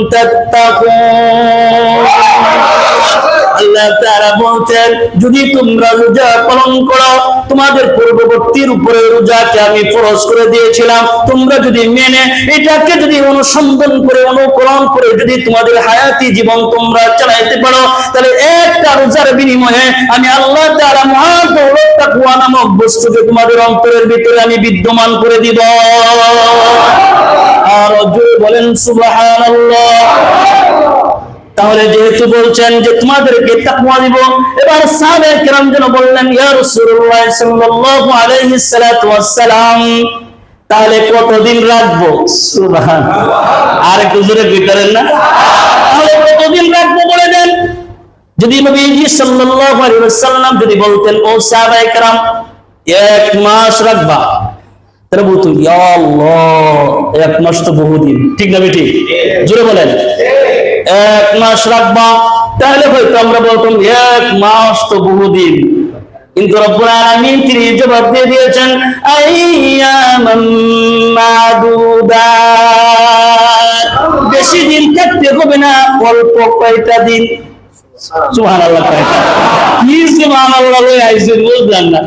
تتقون আল্লাহ তাআলা বলতেন যদি তোমরা রোজা পালন করো তোমাদের পূর্ববর্তীর উপরে রোজাকে আমি ফরজ করে দিয়েছিলাম তোমরা যদি মেনে এটাকে যদি অনুসন্ধান করে অনুকরণ করে যদি তোমাদের হায়াতি জীবন তোমরা চালাতে পারো তাহলে একটা রোজার বিনিময়ে আমি আল্লাহ তাআলা মহাদৌলত তাকওয়া নামক বস্তুকে তোমাদের অন্তরের ভিতরে আমি বিদ্যমান করে দিব আর জোরে বলেন সুবহানাল্লাহ তাহলে যেহেতু বলছেন যে তোমাদেরকে তাকওয়া দিব এবার সাহাবায়ে কেরাম যেন বললেন ইয়া রাসূলুল্লাহ সাল্লাল্লাহু আলাইহি সাল্লাতু ওয়াসসালাম তাহলে কতদিন রাখবো সুবহানাল্লাহ আর একটু জোরে কইতেন না তাহলে কতদিন রাখবো বলে দেন যদি নবীজি সাল্লাল্লাহু আলাইহি ওয়াসাল্লাম যদি বলতেন ও সাহাবায়ে কেরাম এক মাস রাখবা তাহলে বলতো ইয়া আল্লাহ এক মাস তো বহুদিন ঠিক না বেটি জোরে বলেন এক মাস রাখবা তাহলে হয়তো আমরা বলতাম এক মাস তো বহুদিন কিন্তু রব্বুল আলামিন তিনি জবাব দিয়ে দিয়েছেন আইয়ামাম মাদুদাত বেশি দিন থাকতে হবে না অল্প কয়টা দিন সুবহানাল্লাহ কি সুবহানাল্লাহ হয়ে আইছে বুঝলাম না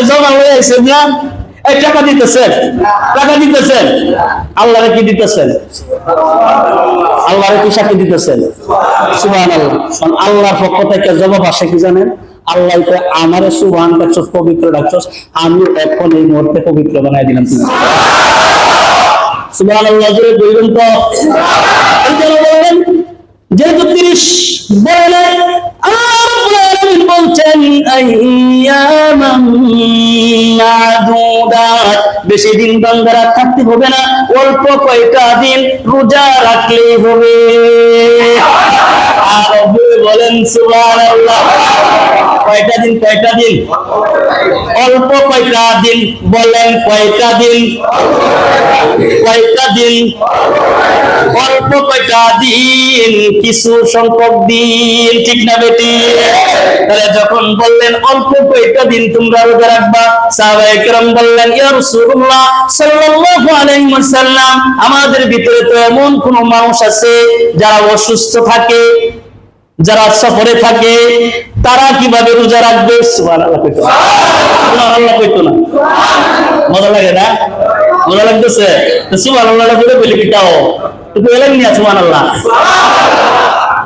জমা হয়ে আইছে না এই টাকা দিতেছেন আল্লাহরে কি দিতেছেন আল্লাহরে কি সাক্ষী দিতেছেন সুবহানাল্লাহ আল্লাহর পক্ষ থেকে জবাব আসে কি জানেন আল্লাহ আমারে সুবহান রাখছস পবিত্র রাখছস আমি এখন এই মুহূর্তে পবিত্র বানাই দিলাম সুবহানাল্লাহ জোরে বলবেন তো এই বলেন যেহেতু 30 বলেন আল্লাহ বলছেন আইয়ামাম মাদুদাত বেশি দিন বান্দারা থাকতে হবে না অল্প কয়টা দিন রোজা রাখলেই হবে আর বলেন সুবহানাল্লাহ কয়টা দিন অল্প কয়টা দিন বলেন কয়টা দিন অল্প কয়টা দিন কিছু সংখ্যক দিন ঠিক না বেটি তাহলে যখন বললেন অল্প কয়টা দিন তোমরা রোজা রাখবা সাহাবায়ে কেরাম বললেন ইয়া রাসূলুল্লাহ সাল্লাল্লাহু আলাইহি ওয়াসাল্লাম আমাদের ভিতরে তো এমন কোন মানুষ আছে যারা অসুস্থ থাকে যারা সফরে থাকে তারা কিভাবে রোজা রাখবে সুবহানাল্লাহ কইতো না মজা লাগে না মজা লাগতেছে সুবহানাল্লাহ বলে বলি কিটাও তো বলেন না সুবহানাল্লাহ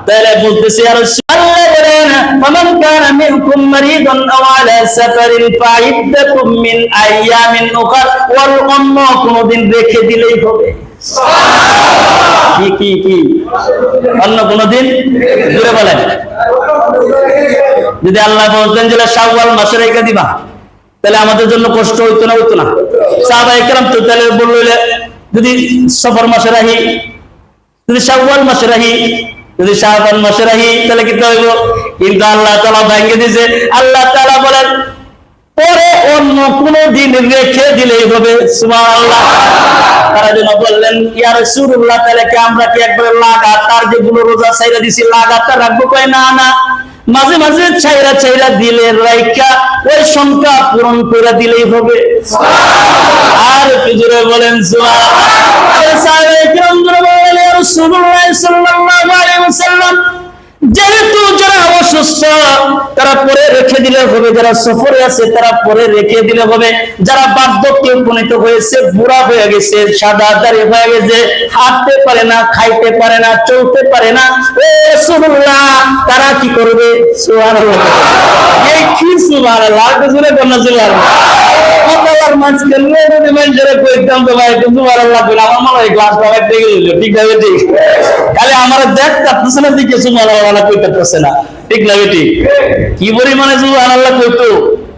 তাহলে বলতেছে আর আল্লাহ বলেন ফামান কানা মিনকুম মারিদান আও আলা সাফারিন ফাইদ্দাতুম মিন আইয়ামিন উখর ওয়াল অন্য কোন দিন রেখে দিলেই হবে কি অন্য কোন দিন জোরে বলেন যদি আল্লাহ বলতেন যে শাওয়াল মাসে রেখে দিবা তাহলে আমাদের জন্য কষ্ট হইতো না সাহাবায়ে কেরাম তো তাহলে বললে যদি সফর মাসে রাখি যদি শাওয়াল মাসে রাখি যদি শাবান মাসে রাখি তাহলে কি হইব কিন্তু আল্লাহ তাআলা ভাঙিয়ে দিয়েছে আল্লাহ তাআলা বলেন পরে অন্য কোন দিন রেখে দিলেই হবে সুবহানাল্লাহ তারা যেন বললেন ইয়া রাসূলুল্লাহ তাহলে কি আমরা কি একবার লাগাতার যেগুলো রোজা ছাইরা দিছি লাগাতার রাখবো কই না মাঝে মাঝে ছাইরা দিলে রাইকা ওই সংখ্যা পূরণ করে দিলেই হবে আর কি জোরে বলেন সুবহানাল্লাহ সাহাবায়ে কেরাম বলেন ইয়া রাসূলুল্লাহ সাল্লাল্লাহু আলাইহি ওয়াসাল্লাম যেহেতু যারা অসুস্থ তারা পরে রেখে দিলে হবে যারা সফরে আছে তারা পরে রেখে দিলে হবে যারা বার্ধক্যে উপনীত হয়েছে বুড়া হয়ে গেছে সাদা দাড়ি হয়ে গেছে হাঁটতে পারে না খাইতে পারে না চলতে পারে না ও রাসূলুল্লাহ তারা কি করবে সুবহানাল্লাহ এই কি সুবহানাল্লাহ জোরে বলেন সুবহানাল্লাহ কথার মাঝখানে যদি মানুষেরা কইতাম তো ভাই সুবহানাল্লাহ বলে আমার মনে হয় গ্লাস লাগাই দিয়ে গেল ঠিক আছে ঠিক খালি আমার দেখতে আপনারা দিকে সুবহানাল্লাহ কইতেছে না ঠিক না বেটি কি পরিমাণে সুবহানাল্লাহ কইতো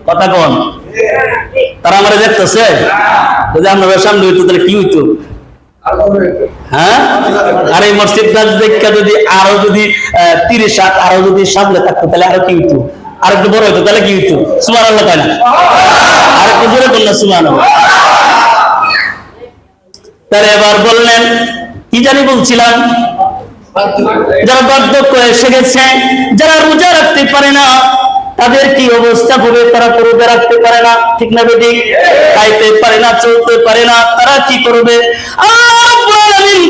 কথা কোন তারা আমারে দেখতেছে যদি আমরা সামনে হইতো তাহলে কি হইতো হ্যাঁ আর এই মসজিদটা দেখা যদি আরো যদি 30 হাত আরো যদি সামনে থাকতো তাহলে আরো কি হইতো আর একটু বড় হইতো তাহলে কি হইতো সুবহানাল্লাহ তাই না আর একটু জোরে বললেন সুবহানাল্লাহ তাহলে এবার বললেন কি জানি বলছিলাম যারা বার্ধক্য এসে গেছে, যারা রোজা রাখতে পারে না, তাদের কি অবস্থা হবে? তারা তো রোজা রাখতে পারে না, ঠিক না বেটি? খাইতে পারে না, চলতে পারে না, তারা কি করবে?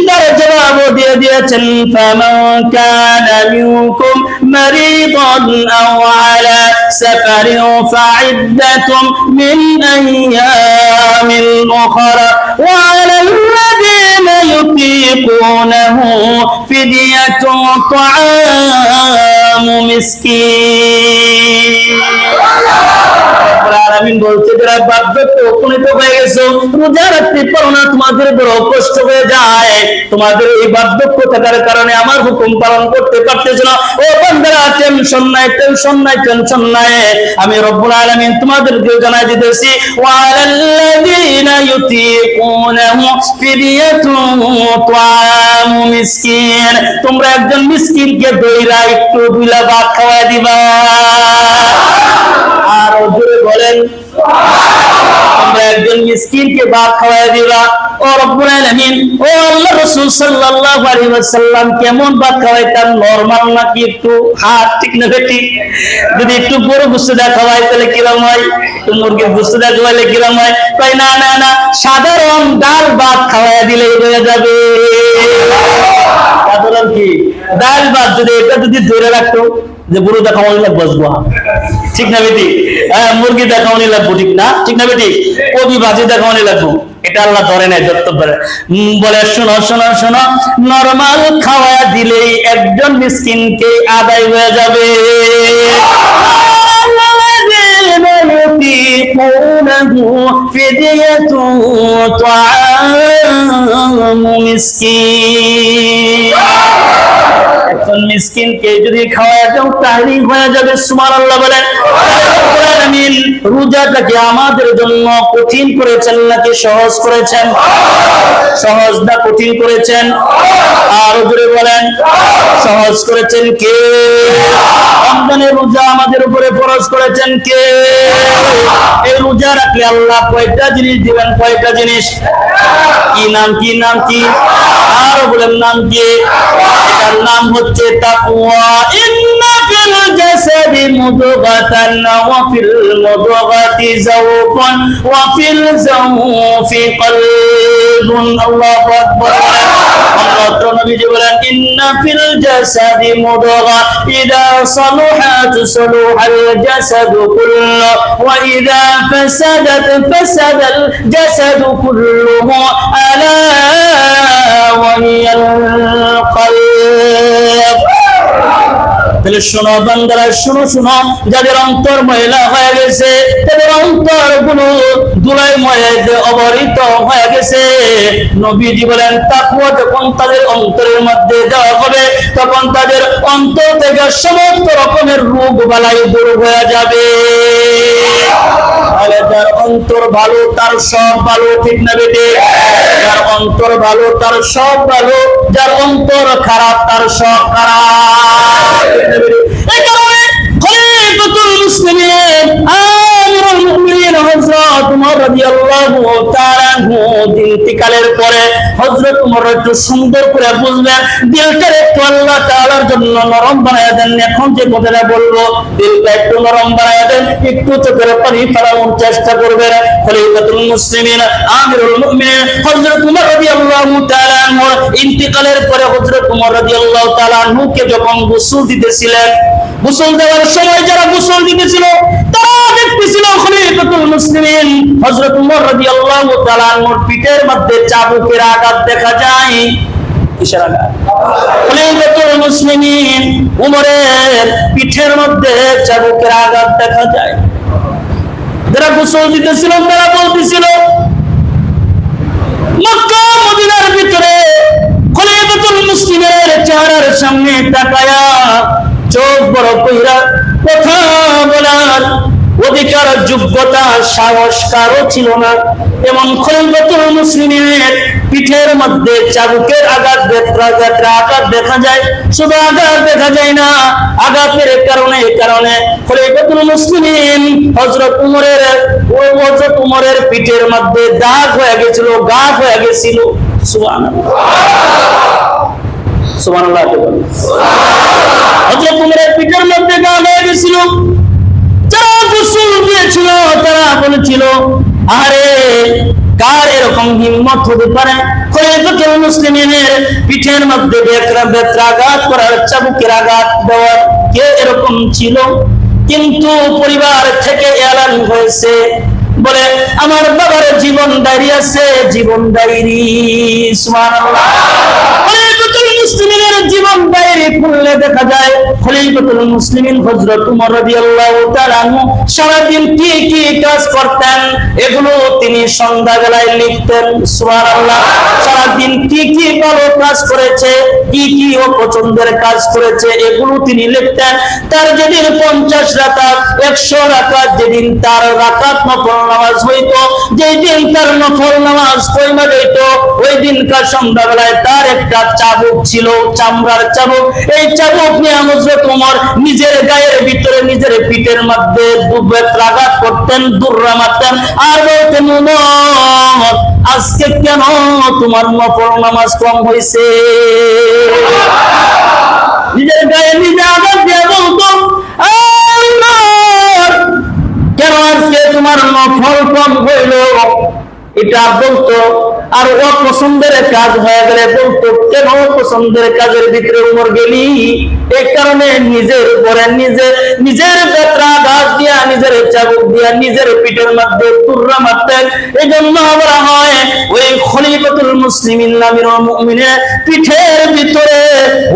তার জবাব দিয়ে দিয়েছেন, ফামান কানা মিনকুম মারিদান আও আলা সাফারিন ফাইদ্দাতুম মিন আইয়ামিন উখরা ওয়া আলাল্লাযীনা ইউতীকুনাহু ফিদিয়াতুন তাআমু মিসকিন। আমিন বলতে, যারা বার্ধক্য উপনীত হয়ে গেছো, রোজা রাখতে পারো না, তোমাদের বড় কষ্ট হয়ে যায়, তোমাদের এই বার্ধক্য থাকার কারণে আমার হুকুম পালন করতে পারতেছ না, ও বান্দারা টেনশন নাই, টেনশন নাই, টেনশন নাই, আমি রব্বুল আলামিন তোমাদেরকে জানাই দিতেছি, ওয়ালাল্লাযীনা ইউতীকুনাহু ফিদিয়াতুন তাআমু মিসকিন, তোমরা একজন মিসকিনকে দইরা একটু দুইলা ভাত খাওয়াই দিবা। আর জোরে বলেন, তোমরা একজন মিসকিনকে ভাত খাওয়াই দিবা। ও রব্বুল আলামিন, ও আল্লাহ রাসূল সাল্লাল্লাহু আলাইহি ওয়াসাল্লাম কেমন ভাত খাওয়াইতেন? নরমাল নাকি একটু হাত, ঠিক না বেটি? যদি একটু বড় বুঝতে খাওয়াই তাহলে কিরম হয়? একটু মুরগির বুঝতে খাওয়াইলে কিরম হয়? তাই না না না, সাধারণ ডাল ভাত খাওয়াই দিলেই হয়ে যাবে। সাধারণ কি ডাল ভাত, যদি এটা যদি ধরে রাখতো যে বুড়ো দেখাওয়ানি লাগবো, ঠিক না বেটি? মুরগি দেখাওয়ানি লাগবো, ঠিক না? ঠিক না বেটি? কবি ভাজি দেখাওয়ানি লাগবো, এটা আল্লাহ ধরে নাই, ধরতে পারে। বলে শোনো শোনো শোনো, নরমাল খাওয়া দিলেই একজন মিসকিনকে আদায় হয়ে যাবে। একজন মিসকিনকে যদি খাওয়ায় দাও তাহলেই হয়ে যাবে। সুবহানাল্লাহ বলেন। রোজাটাকে আমাদের জন্য কঠিন করেছেন নাকি সহজ করেছেন? সহজ না কঠিন করেছেন? আরো জোরে বলেন, সহজ করেছেন কে? রমজানের রোজা আমাদের উপরে ফরজ করেছেন কে? এই রোজা রাখলে আল্লাহ কয়টা জিনিস দিবেন? কয়টা জিনিস? কি নাম? কি নাম? কি? আরো বলেন নাম কি? এটার নাম হচ্ছে তাকওয়া। ইন্না ফিল জাসাদি মুদগাতান ওয়া ফিল মুদগাতি যাওফান ওয়া ফিল যাওফি কলবুন। আল্লাহু আকবার। আল্লাহ তো নবীজি বলেন, ইন্না ফিল জাসাদি মুদগা ইযা সালাহাত সালাহাল জাসাদু কুল্লু ওয়া ইযা ফাসাদাত ফাসাদাল জাসাদু কুল্লুহু আলা ওয়া হিয়াল কলব। তাহলে শোনো বান্দারা, শোনো শোনো, যাদের অন্তর ময়লা হয়ে গেছে, তাদের অন্তর গুলো ধুলায় ময়লায় অবহিত হয়ে গেছে, নবীজি বলেন তাকওয়া যখন তাদের অন্তরের মধ্যে দেওয়া হবে, তখন তাদের অন্তর থেকে সমস্ত রকমের রোগ বালাই দূর হয়ে যাবে। তাহলে যার অন্তর ভালো তার সব ভালো, ঠিক না বেটে? যার অন্তর ভালো তার সব ভালো, যার অন্তর খারাপ তার সব খারাপ। এই কারণে খলিফাতুল মুসলিমিন আমিরুল মুমিনিন হযরত ওমর রাদিয়াল্লাহু তাআলা ইন্তিকালের পরে হযরত ওমর একটু সুন্দর করে বুঝলেন, দিলটা একটু আল্লাহ তাআলার জন্য নরম বানায়া দেন। এখন যে কথাটা বলবো, দিলটা একটু নরম বানায়া দেন, একটু চোখের পানি ফেলানোর চেষ্টা করবেন। খলিফাতুল মুসলিমিন আমিরুল মুমিনিন হযরত ওমর রাদিয়াল্লাহু তাআলা ইন্তিকালের পরে হযরত ওমর রাদিয়াল্লাহু তাআলা কে যখন গোসল দিতেছিলেন, গোসল দেওয়ার সময় যারা গোসল দিতেছিল তারা দেখতেছিল খলিফাতুল মুসলিমিন হযরত ওমর রাদিয়াল্লাহু তাআলা পিঠের মধ্যে চাবুকের আঘাত দেখা যায়। কিসের আঘাত? খলিফাতুল মুসলিমিন ওমরের পিঠের মধ্যে চাবুকের আঘাত দেখা যায়। যারা গোসল দিতেছিল তারা বলতেছিল, মক্কা মদিনার ভিতরে খলিফাতুল মুসলিমের চেহারার সামনে তাকায়া চোখ বড় কইরা কথা বলার অধিকার, যোগ্যতা, সাহস কারো ছিল না। এমন খলিফাতুল মুসলিমের পিঠের মধ্যে চাবুকের আঘাত দেখা যায়। শুধু আঘাত দেখা যায় না, আঘাতের কারণে খলিফাতুল মুসলিমিন হযরত ওমরের পিঠের মধ্যে দাগ হয়ে গেছিল, গাগ হয়ে গেছিল। সুবহানাল্লাহ। সুবহানাল্লাহ। হযরত উমরের পিঠের মধ্যে গা হয়ে গেছিল। যারা গোসল দিয়েছিল তারা বলেছিল, আরে কার এরকম হিম্মত হতে পারে খলিফাতুল মুসলিমিনের পিঠের মধ্যে বেত্রাঘাত করার, চাবুকের আঘাত দেওয়ার, কে এরকম ছিল? কিন্তু পরিবার থেকে এলান হয়েছে, বলে আমার বাবার জীবন ডায়েরি আছে, জীবন ডায়েরি। সুবহানাল্লাহ। খলিফাতুল মুসলিমিনের জীবন ডায়েরি খুললে দেখা যায় খলিফাতুল মুসলিমিন হযরত উমর রাদিয়াল্লাহু তাআলা আনহু সারাদিন কি কি কাজ করতেন এগুলো তিনি সন্ধ্যাবেলায় লিখতেন। সুবহানাল্লাহ। সারাদিন কি কি ভালো কাজ করেছে, কি কি অপছন্দের কাজ করেছে এগুলো তিনি লিখতেন। তার যেদিন 50 রাকাত 100 রাকাত যেদিন তার রাকাত নফল নামাজ হইতো, যেই দিন তার নফল নামাজ কইমা যেত, ওই দিনকার সন্ধ্যাবেলায় তার একটা চাবুক ছিল, চামড়ার চাবুক। এই চাবুক নিয়ে হযরত ওমর নিজের গায়ের ভিতরে, নিজের পিঠের মধ্যে বেত্রাঘাত করতেন, দুর্রা মারতেন, আর বলতেন, ওমর আজকে কেন তোমার নফল নামাজ কম হয়েছে? নিজের গায়ে নিজে আঘাত দিয়ে বলতো, কেন আজকে তোমার নফল কম হইল? এটা বলতো। আর অপছন্দের কাজ হয়ে গেলে বলতো, কেন পছন্দের কাজের ভিতরে উমর গেলি? এই কারণে নিজের উপরে নিজের বেত্রাঘাত দিয়া, নিজের চাবুক দিয়া, নিজের পিঠের মধ্যে তুররা মারতেন। এই জন্য বলা হয় ওই খলিফাতুল মুসলিমিন আমিরুল মুমিনের পিঠের ভিতরে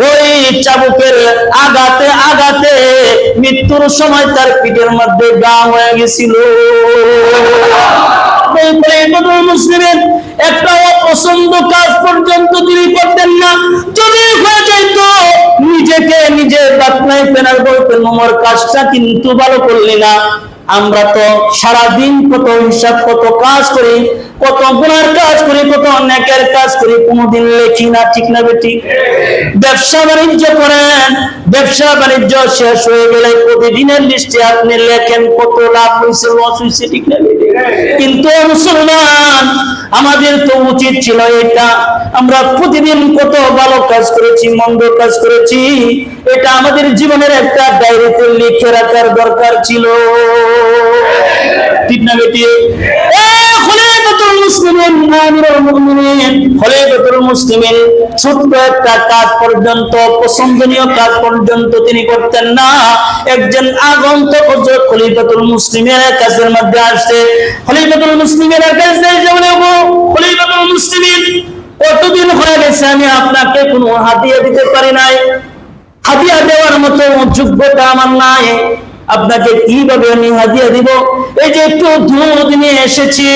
ওই চাবুকের আঘাতে আঘাতে মৃত্যুর সময় তার পিঠের মধ্যে গা হয়ে গেছিল। মুসলিমের একটা অপছন্দ কাজ পর্যন্ত তিনি করতেন না। যদি হয়ে যেত নিজেকে নিজে বাতনায় পেনার বলতেন, ওমর কাজটা কিন্তু ভালো করলি না। আমরা তো সারাদিন কত হিসাব, কত কাজ করি, কত গুনার কাজ করি, কত নেকের কাজ করি, কোনোদিন লেখি না। ঠিক না বেঠিক? ব্যবসা বাণিজ্য করেন, ব্যবসা বাণিজ্য শেষ হয়ে গেলে প্রতিদিনের লিস্টে আপনি লেখেন কত লাভ হয়েছে, লস হয়েছে। ঠিক না বেঠিক? কিন্তু মুসলমান আমাদের তো উচিত ছিল এটা, আমরা প্রতিদিন কত ভালো কাজ করেছি, মন্দ কাজ করেছি, এটা আমাদের জীবনের একটা ডায়েরিতে লিখে রাখার দরকার ছিল। ঠিক না বেটি? খলিফাতুল মুসলিমিন আমিরুল মুমিনিন খলিফাতুল মুসলিমিন ছোট্ট একটা কাজ পর্যন্ত, পছন্দনীয় কাজ পর্যন্ত তিনি করতেন না। একজন আগন্তুক হযরত খলিফাতুল মুসলিমিনের কাছের মধ্যে আসছে। খলিফাতুল মুসলিমিনের কাছে এসে বলে, খলিফাতুল মুসলিমিন কতদিন হয়ে গেছে আমি আপনাকে কোনো হাদিয়া দিতে পারি নাই, হাদিয়া দেওয়ার মতো যোগ্যতা আমার নাই, আপনাকে কিভাবে আমি হাদিয়া দিব? এই যে একটু দুধ নিয়ে এসেছি,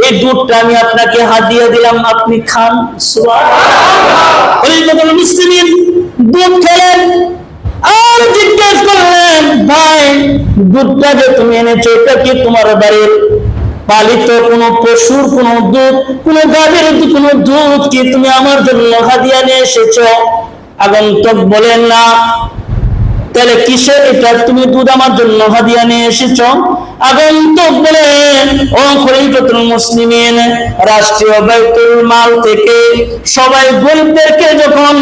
এই দুধটা আমি আপনাকে হাদিয়া দিলাম, আপনি খান। খলিফাতুল মুসলিমিন দুধ খেলেন আর জিজ্ঞেস করলেন, ভাই দুধটা যে তুমি এনেছো এটা কি তোমার বাড়ির পালিত কোনো পশুর কোনো দুধ, কোনো গাভীর কোনো দুধ কি তুমি আমার জন্য হাদিয়া নিয়ে এসেছো? আগন্তুক বলেন, না। তাহলে কিসের এটা তুমি দুধ আমার জন্য হাদিয়া নিয়ে এসেছো? আগন্তুক বলেন, ও খলিফাতুল মুসলিমিন, রাষ্ট্রীয় বাইতুল মাল থেকে সবাই গরিবদেরকে যখন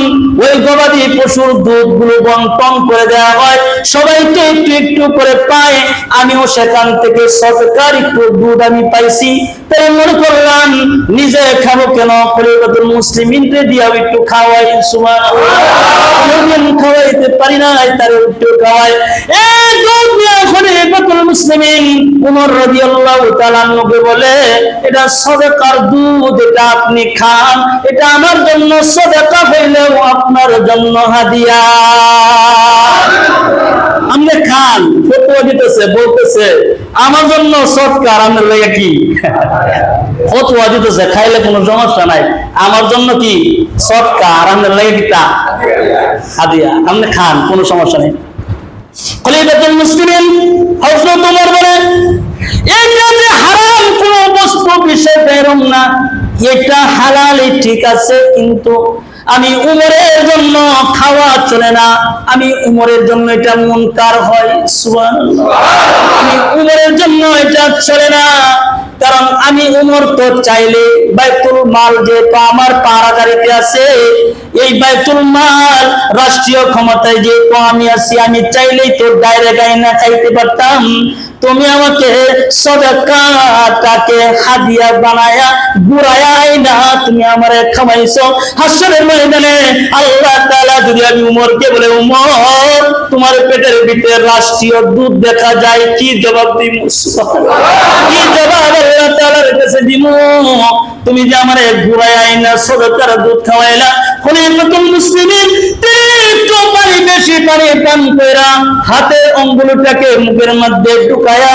ওই গবাদি পশুর দুধগুলো বন্টন করে দেওয়া হয়, সবাইকে একটু একটু করে পায়, আমিও সেখান থেকে সরকার একটু দুধ আমি পাইছি, তাই মনে করলাম নিজে খাবো কেন, খলিফাতুল মুসলিমিনকে দিয়ে একটু খাওয়াই। সুবহানাল্লাহ। খাওয়াইতে পারি না, তার একটু খাওয়াই। এই দুধ নিয়ে খলিফাতুল মুসলিমিন উমর রাদিয়াল্লাহু তাআলা আনহুকে বলে, এটা সাদাকার দুধ, এটা আপনি খান, এটা আমার জন্য সাদাকা হইলেও আপনার জন্য হাদিয়া। আপনি খান। ফতোয়া দিতেছে, বলতেছে আমার জন্য সৎকার, আপনার লাগে কি? ফতোয়া দিতেছে, খাইলে কোনো সমস্যা নাই, আমার জন্য কি সৎকার, আপনার লাগে কি তা হাদিয়া, আপনি খান, কোনো সমস্যা নেই। খলিফাতুল মুসলিমিন হযরত ওমর বলেন, এটা যে হারাম কোন বস্তু বিষয় বেরম না, এটা হালালই ঠিক আছে, কিন্তু আমি উমরের জন্য খাওয়া চলে না, আমি উমরের জন্য এটা মুনকার হয়। সুবহানাল্লাহ। আমি উমরের জন্য এটা চলে না, কারণ আমি উমর তো চাইলে বাইতুল মাল যেহেতু আমার পাড়াগাড়িতে আছে, এই বাইতুল মাল রাষ্ট্রীয় ক্ষমতায় যেহেতু আমি আছি, আমি চাইলেই তো ডাইরেক্ট আইনা খাইতে পারতাম। তুমি আমাকে সদকাটাকে হাদিয়া বানায়া ঘুরায়া আইনা তুমি আমারে খাওয়াইছো। হাসরের ময়দানে আল্লাহ তাআলা যদি আমি উমরকে বলে, উমর তোমার পেটের ভিতরে রাষ্ট্রীয় দুধ দেখা যায়, কি জবাব দিব? সুবহানাল্লাহ। কি জবাব আল্লাহ তাআলার কাছে দিব? তুমি যে আমারে ঘুরায়া আইনা সদকার দুধ খাওয়াইলা। খলিফাতুল মুসলিমিন একটু পানি বেশি পানি পান কইরা হাতের আঙ্গুলটাকে মুখের মধ্যে ঢুকায়া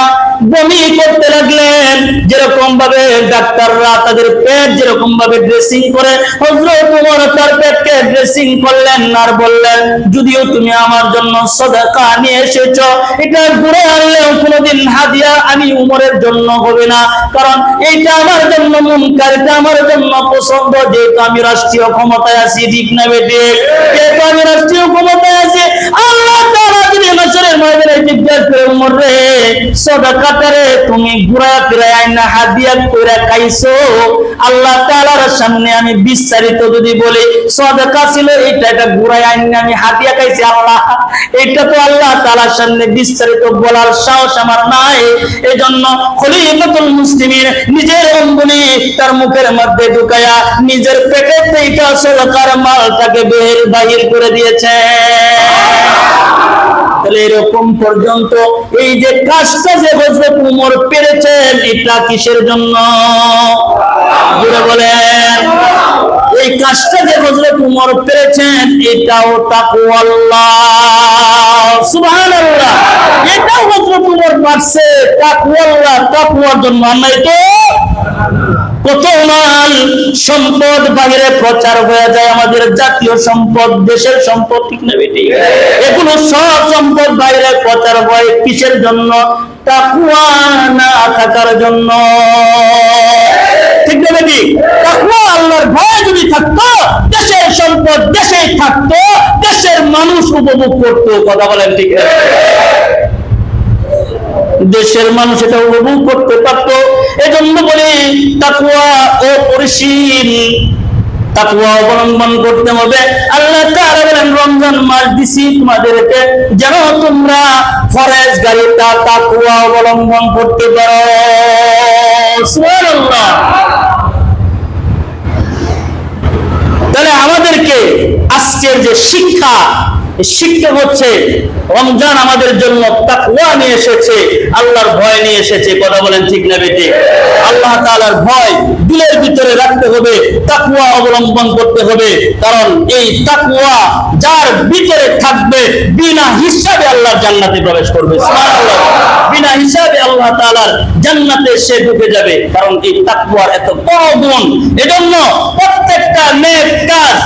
বমি করতে লাগলেন। যেরকম ভাবে ডাক্তাররা তাদের পেট যেরকম ভাবে ড্রেসিং করে, হযরত ওমর তার পেটকে ড্রেসিং করলেন আর বললেন, যদিও তুমি আমার জন্য সদকা নিয়ে এসেছো, এটা ঘুরে আনলেও কোনোদিন হাদিয়া আমি উমরের জন্য হবে না, কারণ এটা আমার জন্য মুনকার, এটা আমার জন্য পছন্দ। যেহেতু আমি রাষ্ট্রীয় ক্ষমতায় আছি, ঠিক না বেটে? যেহেতু আমি রাষ্ট্রীয় ক্ষমতায় আছি, আল্লাহ তাআলা যদি হাসরের ময়দানে জিজ্ঞাসা করে, উমর রে সদকাটারে তুমি ঘুরা ফিরায় আইনা হাদিয়া কইরা খাইছো, আল্লাহ তাআলার সামনে আমি বিস্তারিত যদি বলি সদকা ছিল এটা, এটা ঘুরায় আইনা আমি হাদিয়া খাইছি, আল্লাহ এটা তো আল্লাহ তাআলার সামনে বিস্তারিত বলার সাহস আমার নাই। এজন্য খলিফাতুল মুসলিমিন নিজের অঙ্গুলি তার মুখের মধ্যে ঢুকায়া নিজের পেটের থেকে সদকার মালটাকে বাহির করে দিয়েছে। তাহলে এরকম পর্যন্ত এই যে কাজটা যে হযরত উমর পেরেছেন, এটা কিসের জন্য? জোরে বলেন। এই কাজটা যে হযরত উমর পেরেছেন, এটাও তাকওয়াল্লাহ। সুবহানাল্লাহ। এটাও হযরত উমর পারছে তাকওয়াল্লাহ, তাকওয়ার জন্য। আমরা তো কত মাল সম্পদ বাইরে প্রচার হয়ে যায়, আমাদের জাতীয় সম্পদ, দেশের সম্পদ, ঠিক না বেটি? এগুলো সব সম্পদ বাইরে প্রচার হয় কিসের জন্য? তাকওয়া না থাকার জন্য, ঠিক না বেটি? তাকওয়া আল্লাহর ভয় যদি থাকতো, দেশের সম্পদ দেশেই থাকতো, দেশের মানুষ উপভোগ করতো। কথা বলেন, ঠিক না? দেশের মানুষ এটা উপভোগ করতে পারত। এজন্য বলি তাকওয়া অপরিসীম, তাকওয়া অবলম্বন করতে হবে। আল্লাহ তাআলা বলেন, রমজান মাস দিছি তোমাদেরকে যেন তোমরা ফরজগারিতা তাকওয়া অবলম্বন করতে পারো। সুবহানাল্লাহ। তাহলে আমাদেরকে আজকের যে শিক্ষা, শিক্ষা হচ্ছে রমজান আমাদের জন্য তাকওয়া নিয়ে এসেছে, আল্লাহর ভয় নিয়ে এসেছে। কথা বলেন, ঠিক না বেটি? আল্লাহ তাআলার ভয় দিলের ভিতরে রাখতে হবে, তাকওয়া অবলম্বন করতে হবে, কারণ এই তাকওয়া যার ভিতরে থাকবে বিনা হিসাবে আল্লাহর জান্নাতে প্রবেশ করবে। সুবহানাল্লাহ। বিনা হিসাবে আল্লাহ তাআলার জান্নাতে সে ঢুকে যাবে, কারণ এই তাকওয়ার এত বড় গুণ। এজন্য প্রত্যেকটা নেক কাজ,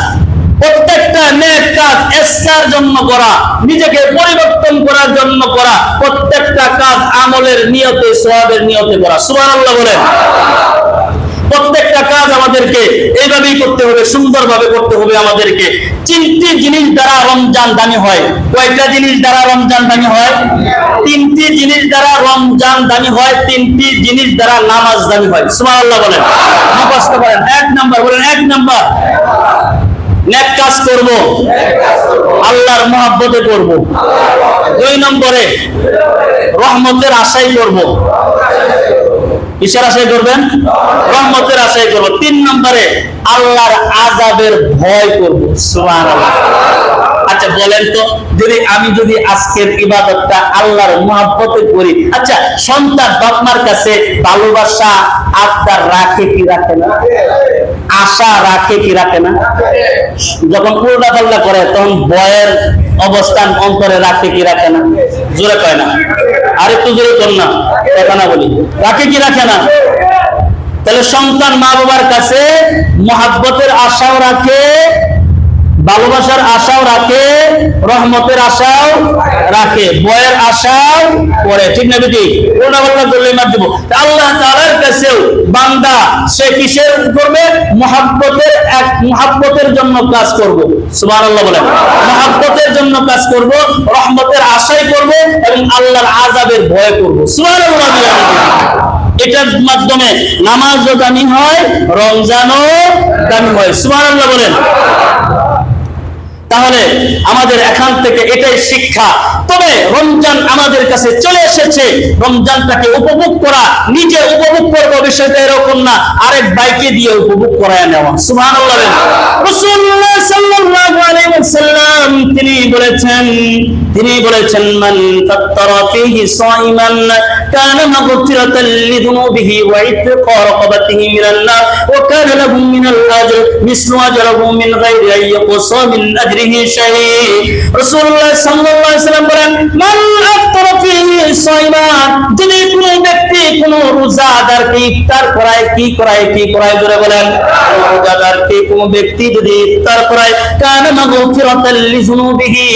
প্রত্যেকটা নেক কাজ ইসলার জন্য করা, নিজেকে পরিবর্তন করার জন্য করা, প্রত্যেকটা কাজ আমলের নিয়তে, সওয়াবের নিয়তে করা। সুবহানাল্লাহ বলেন। প্রত্যেকটা কাজ আমাদেরকে এইভাবেই করতে হবে, সুন্দরভাবে করতে হবে। আমাদেরকে তিনটি জিনিস দ্বারা রমজান দামি হয়। কয়টা জিনিস দ্বারা রমজান দামি হয়? তিনটি জিনিস দ্বারা রমজান দামি হয়, তিনটি জিনিস দ্বারা নামাজ দামি হয়। সুবহানাল্লাহ বলেন। মুখস্থ করেন। এক নাম্বার বলেন, এক নাম্বার নেক কাজ করব, আল্লাহর মহব্বতে করব। দুই নম্বরে রহমতের আশাই করব। কিসের আশাই করবেন? রহমতের আশাই করব। তিন নম্বরে আল্লাহর আযাবের ভয় করব। সুবহানাল্লাহ। আচ্ছা বলেন তো, যদি আজকের ইবাদতটা আল্লাহর মহব্বতে করি, আচ্ছা সন্তান বাপ মার কাছে ভালোবাসা আবদার রাখে কি রাখে না? আশা রাখে কি রাখে না? যখন উল্টা পাল্টা করে তখন ভয়ের অবস্থান অন্তরে রাখে কি রাখে না? জোরে কয় না, আর একটু জোরে কর না, কথা না বলি। রাখে কি রাখে না? তাহলে সন্তান মা বাবার কাছে মহব্বতের আশাও রাখে, ভালোবাসার আশাও রাখে, রহমতের আশাও রাখে, ভয়ের আশাও করে, ঠিক না বেটি? ওটা বললাম বললেই মার দিব। আল্লাহ তাআলার কাছেও বান্দা সে কিসের করবে? মুহাব্বতের জন্য কাজ করব। সুবহানাল্লাহ বলেন। মুহাব্বতের জন্য কাজ করব, রহমতের আশাই করব এবং আল্লাহর আযাবের ভয় করব। সুবহানাল্লাহ। এটার মাধ্যমে নামাজও দামি হয়, রমজানও দামি হয়। সুবহানাল্লাহ বলেন। তাহলে আমাদের এখান থেকে এটাই শিক্ষা। তবে রমজান আমাদের কাছে চলে এসেছে, রমজানটাকে উপভোগ করা, নিজে উপভোগ করবো বিষয়টা এরকম না, আরেক ভাইকে দিয়ে উপভোগ করায় নেওয়া। সুবহানাল্লাহ। রাসূলুল্লাহ সাল্লাল্লাহু আলাইহি ওয়াসাল্লাম তিনি বলেছেন মান ফাত্তারা ফীহি সাইমান কানা মাগফিরাতাল লিযুনুবিহি ওয়া ইতকা রাকাবাতিহি মিনান নার ওয়া কানা লাহু মিনাল আজর মিসলু আজরিহি মিন গায়রি আন ইয়াকুসা মিন আজরিহি শাই'। রাসূলুল্লাহ সাল্লাল্লাহু আলাইহি ওয়াসাল্লাম বলেন মান আফতারা ফীহি সাইমান, যদি কোনো ব্যক্তি কোনো রোজাদারকে ইফতার করায়, কি করায় জোরে বলেন, রোজাদারকে কোনো ব্যক্তি যদি ইফতার করায়, কানা মাগফিরাতাল লিযুনুবিহি,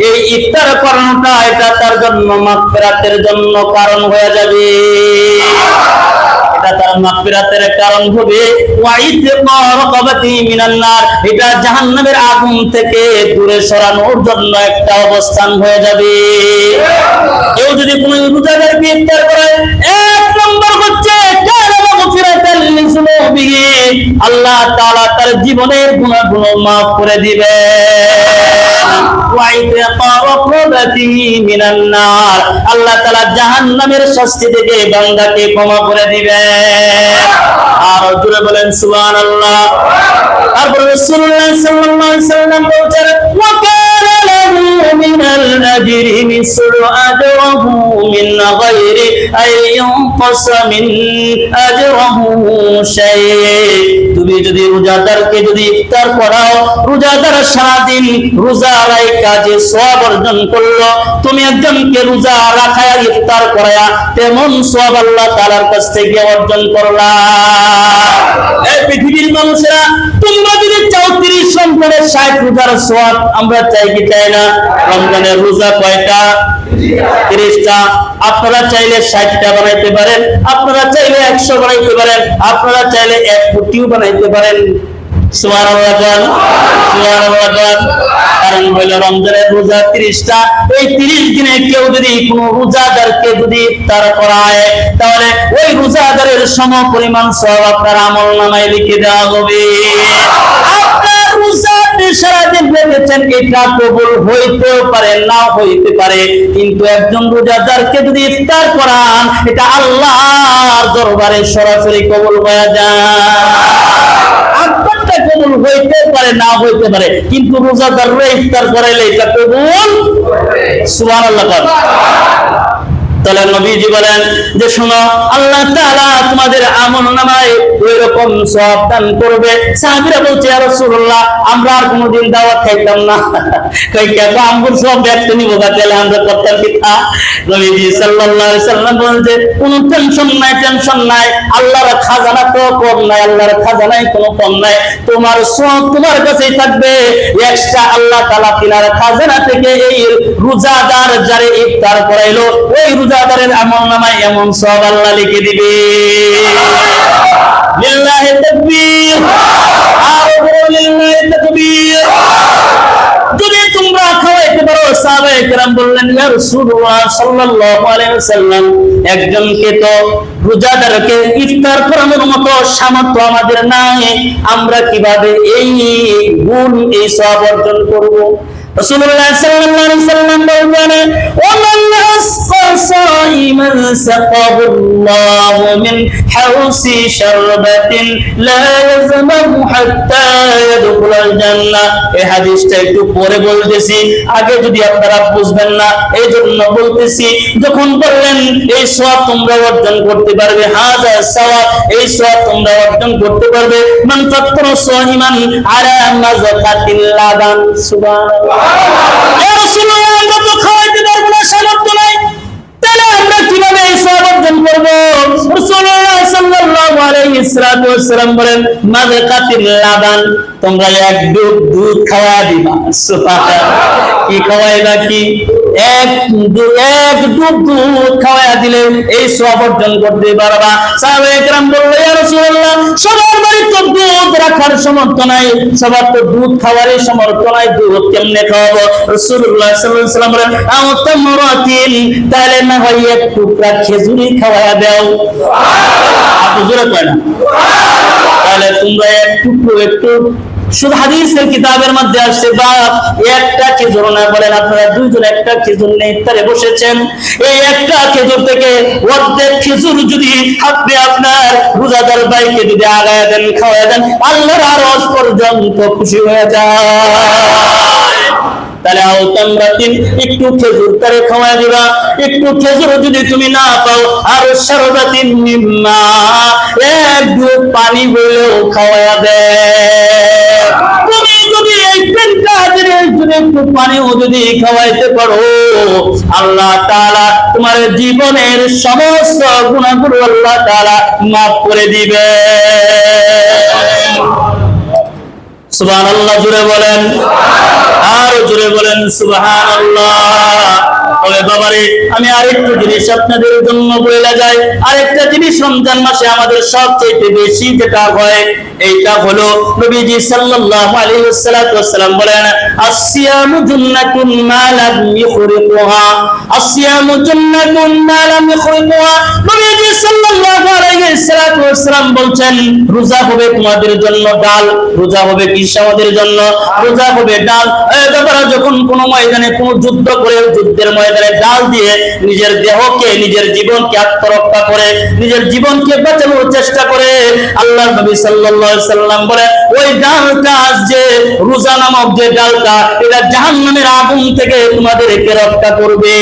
এই ইফতার করানোটা এটা তার জন্য মাগফিরাতের জন্য কারণ হয়ে যাবে, এটা তার মাগফিরাতের কারণ হবে। ওয়া ইতকা রাকাবাতিহি মিনান নার, এটা জাহান্নামের আগুন থেকে দূরে সরানোর জন্য একটা অবস্থান হয়ে যাবে। কেউ যদি কোনো রোজাদারকে ইফতার করে, এক নম্বর হচ্ছে কানা মাগফিরাতাল লিযুনুবিহি, আল্লাহ তাআলা তার জীবনের গুনাহগুলো মাফ করে দিবেন। ওয়া ইতকা রাকাবাতিহি মিনান নার, আল্লাহ তাআলা জাহান্নামের শাস্তি থেকে বান্দাকে ক্ষমা করে দিবেন। আর জোরে বলেন সুবহানাল্লাহ। তারপর রাসূলুল্লাহ সাল্লাল্লাহু আলাইহি ওয়াসাল্লাম বলেন ওয়া কানা লাহু মিনাল আজরি মিসলু আজরিহি মিন গায়রি আন ইউনকাসা মিন আজরিহি শাই'। তুমি যদি রোজাদারকে যদি ইফতার করাও, রোজাদার সারাদিন রোজা রাখা যে সওয়াব অর্জন করলো, তুমি একজনকে রোজা রাখায়া ইফতার করায়া তেমন সওয়াব আল্লাহ তাআলার কাছ থেকে অর্জন করলা। এই পৃথিবীর মানুষেরা, তোমরা যদি চাও 30 রমজানের 60 রোজার সওয়াব, আমরা চাই কি চাই না? রমজানের রোজা কয়টা? 30টা। আপনারা চাইলে 60টা বানাইতে পারেন, আপনারা চাইলে 100 বানাইতে পারেন, আপনারা চাইলে 1 কোটিও বানাইতে পারেন। সুবহানাল্লাহ। সুবহানাল্লাহ। কারণ হইল রমজানের রোজা 30টা। এই 30 দিনে কেউ যদি কোনো রোজাদারকে যদি ইফতার করায়, তাহলে ওই রোজাদারের সমপরিমাণ সওয়াব আপনার আমলনামায় লিখে দেওয়া হবে। আপনার রোজা সারাদিন রেখেছেন, এটা কবুল হইতেও পারে, না হইতে পারে, কিন্তু একজন রোজাদারকে যদি ইফতার করান, এটা আল্লাহর দরবারে সরাসরি কবুল হয়ে যায়। কবুল হইতে পারে, না হইতে পারে, কিন্তু রোজাদাররা ইফতার করাইলে এটা কবুল। সুবহানাল্লাহ। তাহলে নবীজি বলেন যে শোনো, আল্লাহ তাআলা তোমাদের আমলনামায় ওইরকম সওয়াব দান করবে। সাহাবীরা বলছে ইয়া রাসূলুল্লাহ, আমরা আর কোনোদিন দাওয়াত খাইতাম না, কই কে তো আমগুর সব ব্যক্ত নিব, তাহলে আমরা করতাম কি? নবীজি সাল্লাল্লাহু আলাইহি সাল্লাম বলেন যে কোনো টেনশন নাই, আল্লাহর খাজানা তো কম নাই, আল্লাহর খাজানায় কোনো কম নাই, তোমার সওয়াব তোমার কাছেই থাকবে। এক্সট্রা আল্লাহ তাআলা তিনার খাজানা থেকে এই রোজাদার যারে ইফতার করাইলো, ওই রোজাদারের আমলনামায় এমন সওয়াব আল্লাহ লিখে দিবে। লিল্লাহি তাকবীর, আর লিল্লাহি তাকবীর। যদি তোমরা খাওয়াইতে পারো, সাহাবায়ে কেরাম বললেন ইয়া রাসূলুল্লাহ সাল্লাল্লাহু আলাইহি ওয়াসাল্লাম, একজনকে তো রোজাদারকে ইফতার করানোর মতো সামর্থ্য আমাদের নাই, আমরা কিভাবে এই গুণ, এই সওয়াব অর্জন করব? রাসূলুল্লাহ সাল্লাল্লাহু আলাইহি ওয়াসাল্লাম বলেন ওমান আসকা সাইমান সাকাহুল্লাহু মিন হাউসি শারবাতিন লা ইয়াজমাহু হাত্তা ইয়াদখুলাল জান্নাহ। এই হাদিসটা একটু পরে বলতেছি, আগে যদি আপনারা বুঝবেন না এই জন্য বলতেছি। যখন বললেন এই সওয়াব তোমরা অর্জন করতে পারবে, হাযা সওয়াব, এই সওয়াব তোমরা অর্জন করতে পারবে মান ফাত্তারা সাইমান আলা মাযাকাতিল লাবান। সুবহানাল্লাহ। ইয়া রাসূলুল্লাহ, আমরা তো খাওয়াইতে পারবো না, সামর্থ্য নাই, তাহলে আমরা কিভাবে এই সওয়াব অর্জন করব? রাসূলুল্লাহ সাল্লাল্লাহু আলাইহি আলাইহিস সালাম বলেন মাযকাতিল লাবান, তোমরা এক ডুব দুধ খাওয়া দিবা। সুবহানাল্লাহ। কি খাওয়াইবা? কি এক ডুব দুধ খাওয়া দিলে এই সওয়াব অর্জন করতে পারবা। সাহাবায়ে কেরাম বলল ইয়া রাসূলুল্লাহ, সবার বাড়ি তো দুধ রাখার সামর্থ্য নাই, সবার তো দুধ খাওয়ারই সামর্থ্য নাই, দুধ কেমনে খাওয়াবো? রাসূলুল্লাহ সাল্লাল্লাহু আলাইহি ওয়াসাল্লাম বলেন আওতামরাতিন, তাহলে না হয় এক টুকরা খেজুরি খাওয়া দাও। সুবহানাল্লাহ। আপনি জোরে কয় না? তাহলে তোমরা একটু শুধু হাদিসের কিতাবের মধ্যে আসছে বা একটা খেজুর না, বলেন আপনারা দুইজন একটা খেজুর নিয়ে ইফতারে বসেছেন, এই একটা খেজুর থেকে অর্ধেক খেজুর যদি আপনি আপনার রোজাদার ভাইকে যদি আগায় দেন, খাওয়ায় দেন, আল্লাহর আরশ পর্যন্ত খুশি হয়ে যায়। তাহলে আওতামরাতিন, একটু খেজুর তারে খাওয়া দিবা। একটু খেজুর যদি তুমি না পাও, আর শারবাতিন মিম্মা, এক ডুব পানি বলেও খাওয়া দে। তুমি যদি এই পেনটা যদি একটু পানিও যদি খাওয়াইতে পারো, আল্লাহ তাআলা তোমার জীবনের সমস্ত গুনাহগুলো আল্লাহ তাআলা মাফ করে দিবে। সুবহানাল্লাহ। জোরে বলেন, আর জোরে বলেন সুবহানাল্লাহ। তবে বাবারে, আমি আরেকটু জিনিস আপনাদের জন্য বলে যাই। আরেকটা জিনিস রমজান মাসে আমাদের সবচেয়ে বেশি যেটা হয়, এইটা হলো নবীজি সাল্লাল্লাহু আলাইহি ওয়াসাল্লাম বলেন আসিয়ামু জান্নাতুন মা লাম ইখরিকুহা, আসিয়ামু জান্নাতুন মা লাম ইখরিকুহা। নবীজি সাল্লাল্লাহু আলাইহি ওয়াসাল্লাম বলছেন রোজা হবে তোমাদের জন্য ডাল। রোজা হবে কি আমাদের জন্য? রোজা হবে ডাল। তারপরে যখন কোন ময়দানে কোন যুদ্ধ করে, যুদ্ধের ময়দানে ডাল দিয়ে নিজের দেহকে, নিজের জীবনকে আত্মরক্ষা করে, নিজের জীবনকে বাঁচানোর চেষ্টা করে, আল্লাহর নবী সাল্লাল্লাহু আলাইহি সাল্লাম বলে ওই ডালটা যে রোজা নামক যে ডালটা, এটা জাহান্নামের আগুন থেকে তোমাদেরকে রক্ষা করবে।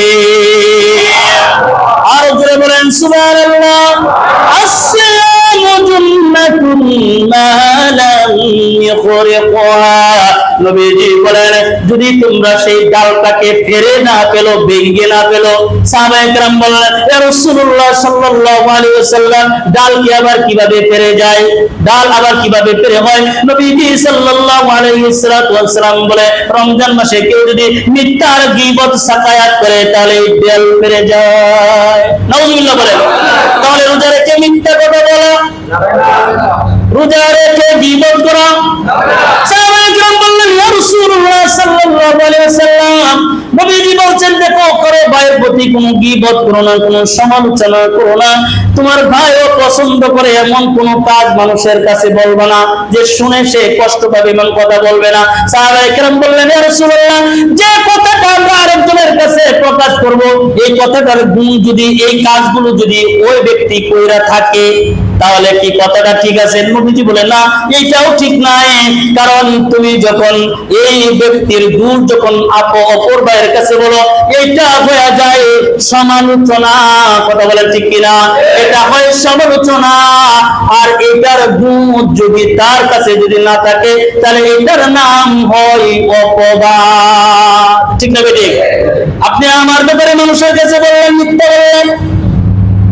আর জোরে বলেন সুবহানাল্লাহ। আসসালামু জান্নাতুন মা লাম ইখরিকুহা। নবীজি বলেন যদি তোমরা সেই ডালটাকে ফেরে না পেলো, ভেঙে না পেলো, সাহাবায়ে কেরাম বললেন ইয়া রাসূলুল্লাহ সাল্লাল্লাহু আলাইহি ওয়াসাল্লাম, ডাল কি আবার কিভাবে ফেরে যায়? ডাল আবার কিভাবে ফেরে হয়? নবীজি সাল্লাল্লাহু আলাইহি ওয়াসাল্লাম বলে রমজান মাসে কেউ যদি মিথ্যার গীবত সাকায়াত করে, তাহলে ডাল ফেরে যায়। নাউজুবিল্লাহ বলেন। তাহলে রোজা রেখে মিথ্যা কথা বলা, রোজা রেখে গীবত করা, সাহাবায়ে কেরাম বললেন ইয়া রাসূলুল্লাহ সাল্লাল্লাহু আলাইহি ওয়াসাল্লাম, নবীজি বলছেন দেখো, করো ভাইয়ের প্রতি কোনো গীবত করো না, কোনো সমালোচনা করো না। তোমার ভাইও পছন্দ করে এমন কোন কাজ মানুষের কাছে বলবে না যে শুনে সে কষ্ট পাবে, এমন কথা বলবে না। সাহাবায়ে কেরাম বললেন ইয়া রাসূলুল্লাহ, যে কথাটা আমরা আরেকজনের কাছে প্রকাশ করব, এই কথাটার গুণ যদি, এই কাজগুলো যদি ওই ব্যক্তি কইরা থাকে, তাহলে কি কথাটা ঠিক আছে? নবীজি বলেন না, এইটাও ঠিক নাই। কারণ তুমি যখন এই ব্যক্তির গুণ যখন অপর ভাইয়ের কাছে বলো, এইটা হয়ে যায় সমালোচনা। কথা বলেন ঠিক কিনা? এটা হয় সমালোচনা। আর এটার গুণ যদি তার কাছে যদি না থাকে, তাহলে এটার নাম হয় অপবাদ। ঠিক না বেঠিক? আপনি আমার ব্যাপারে মানুষের কাছে বললেন, মিথ্যা বললেন,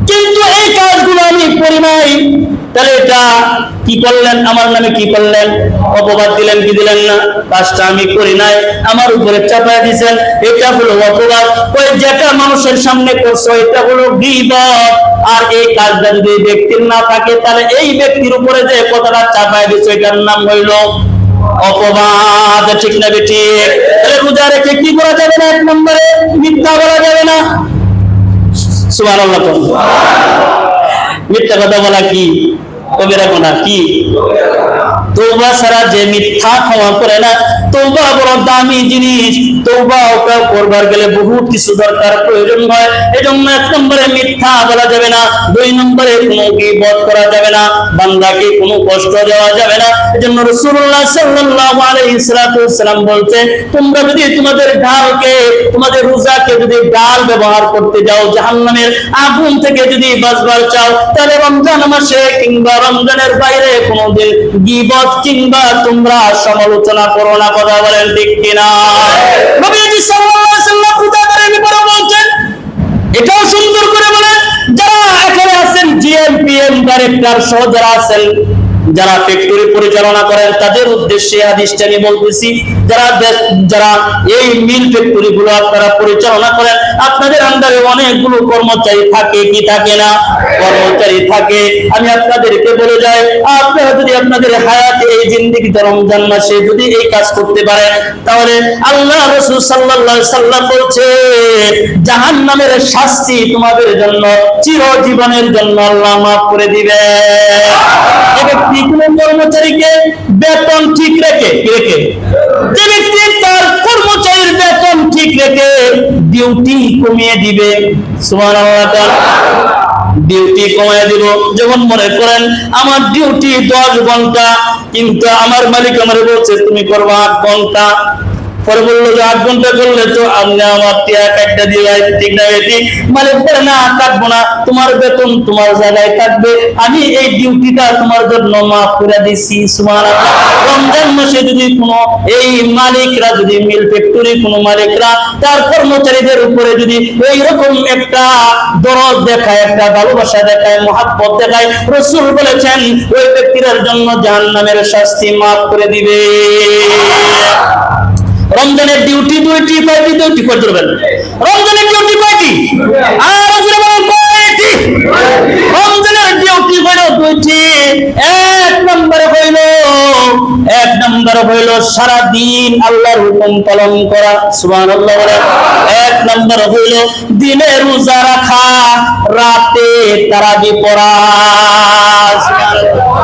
কিন্তু এই কাজগুলো আমি করি নাই, তাহলে এটা কি করলেন? আমার নামে কি করলেন? অপবাদ দিলেন কি দিলেন না? কাজটা আমি করি নাই, আমার উপরে চাপায় দিয়েছেন, এটা হলো অপবাদ। ওই যেটা মানুষের সামনে করছো, এটা হলো গীবত। আর এই কাজটা যদি ব্যক্তির না থাকে, তাহলে এই ব্যক্তির উপরে যে কথাটা চাপায় দিচ্ছে, এটার নাম হইল অপবাদ। ঠিক না বেঠিক? তাহলে রোজা রেখে কি করা যাবে না? এক নম্বরে মিথ্যা বলা যাবে না। সুবহানাল্লাহ। মিথ্যা কথা বলা কি কবিরা গুনাহ? কি? তওবা ছাড়া যে মিথ্যা ক্ষমা করে না, তওবা বড় দামি জিনিস। তওবা ওটা করবার গেলে বহুত কিছু দরকার, প্রয়োজন হয়। এজন্য এক নম্বরে মিথ্যা বলা যাবে না, দুই নম্বরে কোনো গীবত করা যাবে না, বান্দাকে কোনো কষ্ট দেওয়া যাবে না। এজন্য রাসূলুল্লাহ সাল্লাল্লাহু আলাইহি ওয়াসাল্লাম বলছেন, তোমরা যদি তোমাদের ডালকে, তোমাদের রোজাকে যদি ডাল ব্যবহার করতে যাও, জাহান্নামের আগুন থেকে যদি বাঁচবার চাও, তাহলে রমজান মাসে কিংবা রমজানের বাইরে কোনোদিন গীবত কিংবা তোমরা সমালোচনা করো না। কথা বলেন ঠিক কিনা? নবীজি সাল্লাল্লাহু আলাইহি ওয়াসাল্লাম রোজাদারের ব্যাপারে বলছেন, এটাও সুন্দর করে বলেন, যারা এখানে আছে করেন জিএম পিএম ডাইরেক্টর সহ যারা আছেন, যারা ফ্যাক্টরি পরিচালনা করেন, তাদের উদ্দেশ্যে হাদিসটা আমি বলতেছি। যারা এই মিল ফ্যাক্টরি গুলো আপনারা পরিচালনা করেন, আপনাদের আন্ডারে অনেকগুলো কর্মচারী থাকে কি থাকে না? কর্মচারী থাকে। আমি আপনাদেরকে বলে যাই, আপনারা যদি আপনাদের হায়াতে এই জিন্দেগিতে রমজান মাসে যদি এই কাজ করতে পারেন, তাহলে আল্লাহ রাসূল সাল্লাল্লাহু আলাইহি সাল্লাম বলছে জাহান্নামের শাস্তি তোমাদের জন্য চিরজীবনের জন্য আল্লাহ মাফ করে দিবে। কোনো কর্মচারীকে বেতন ঠিক রেখে যে ব্যক্তি তার কর্মচারীর বেতন ঠিক রেখে ডিউটি কমিয়ে দিবে, সুবহানাল্লাহ, ডিউটি কমিয়ে দিব। যখন মনে করেন আমার ডিউটি 10 ঘন্টা, কিন্তু আমার মালিক আমারে বলছে তুমি করবা 8 ঘন্টা, পরে বললো যে 8 ঘন্টা করলে তো আপনি আমার টিয়া কাটটা দিয়ে ঠিক না বেটি? মালিক বলে না, কাটবো না, তোমার বেতন তোমার জায়গায় থাকবে, আমি এই ডিউটিটা তোমার জন্য মাফ করে দিছি। সুবহানাল্লাহ। রমজান মাসে যদি কোনো এই মালিকরা, যদি মিল ফ্যাক্টরি কোনো মালিকরা তার কর্মচারীদের উপরে যদি এইরকম একটা দরদ দেখায়, একটা ভালোবাসা দেখায়, মহাব্বত দেখায়, রাসূল বলেছেন ওই ব্যক্তির জন্য জাহান্নামের শাস্তি মাফ করে দিবে। রমজানের ডিউটি দুইটি, কয়টি ডিউটি করে দেবেন? রমজানের ডিউটি কয়টি? আর কয়টি? রমজানের ডিউটি হইল দুইটি। এক নম্বর হইল সারা দিন আল্লাহর হুকুম পালন করা, সুবহানাল্লাহ। এক নম্বর হইল দিনে রোজা রাখা, রাতে তারাবি পড়া।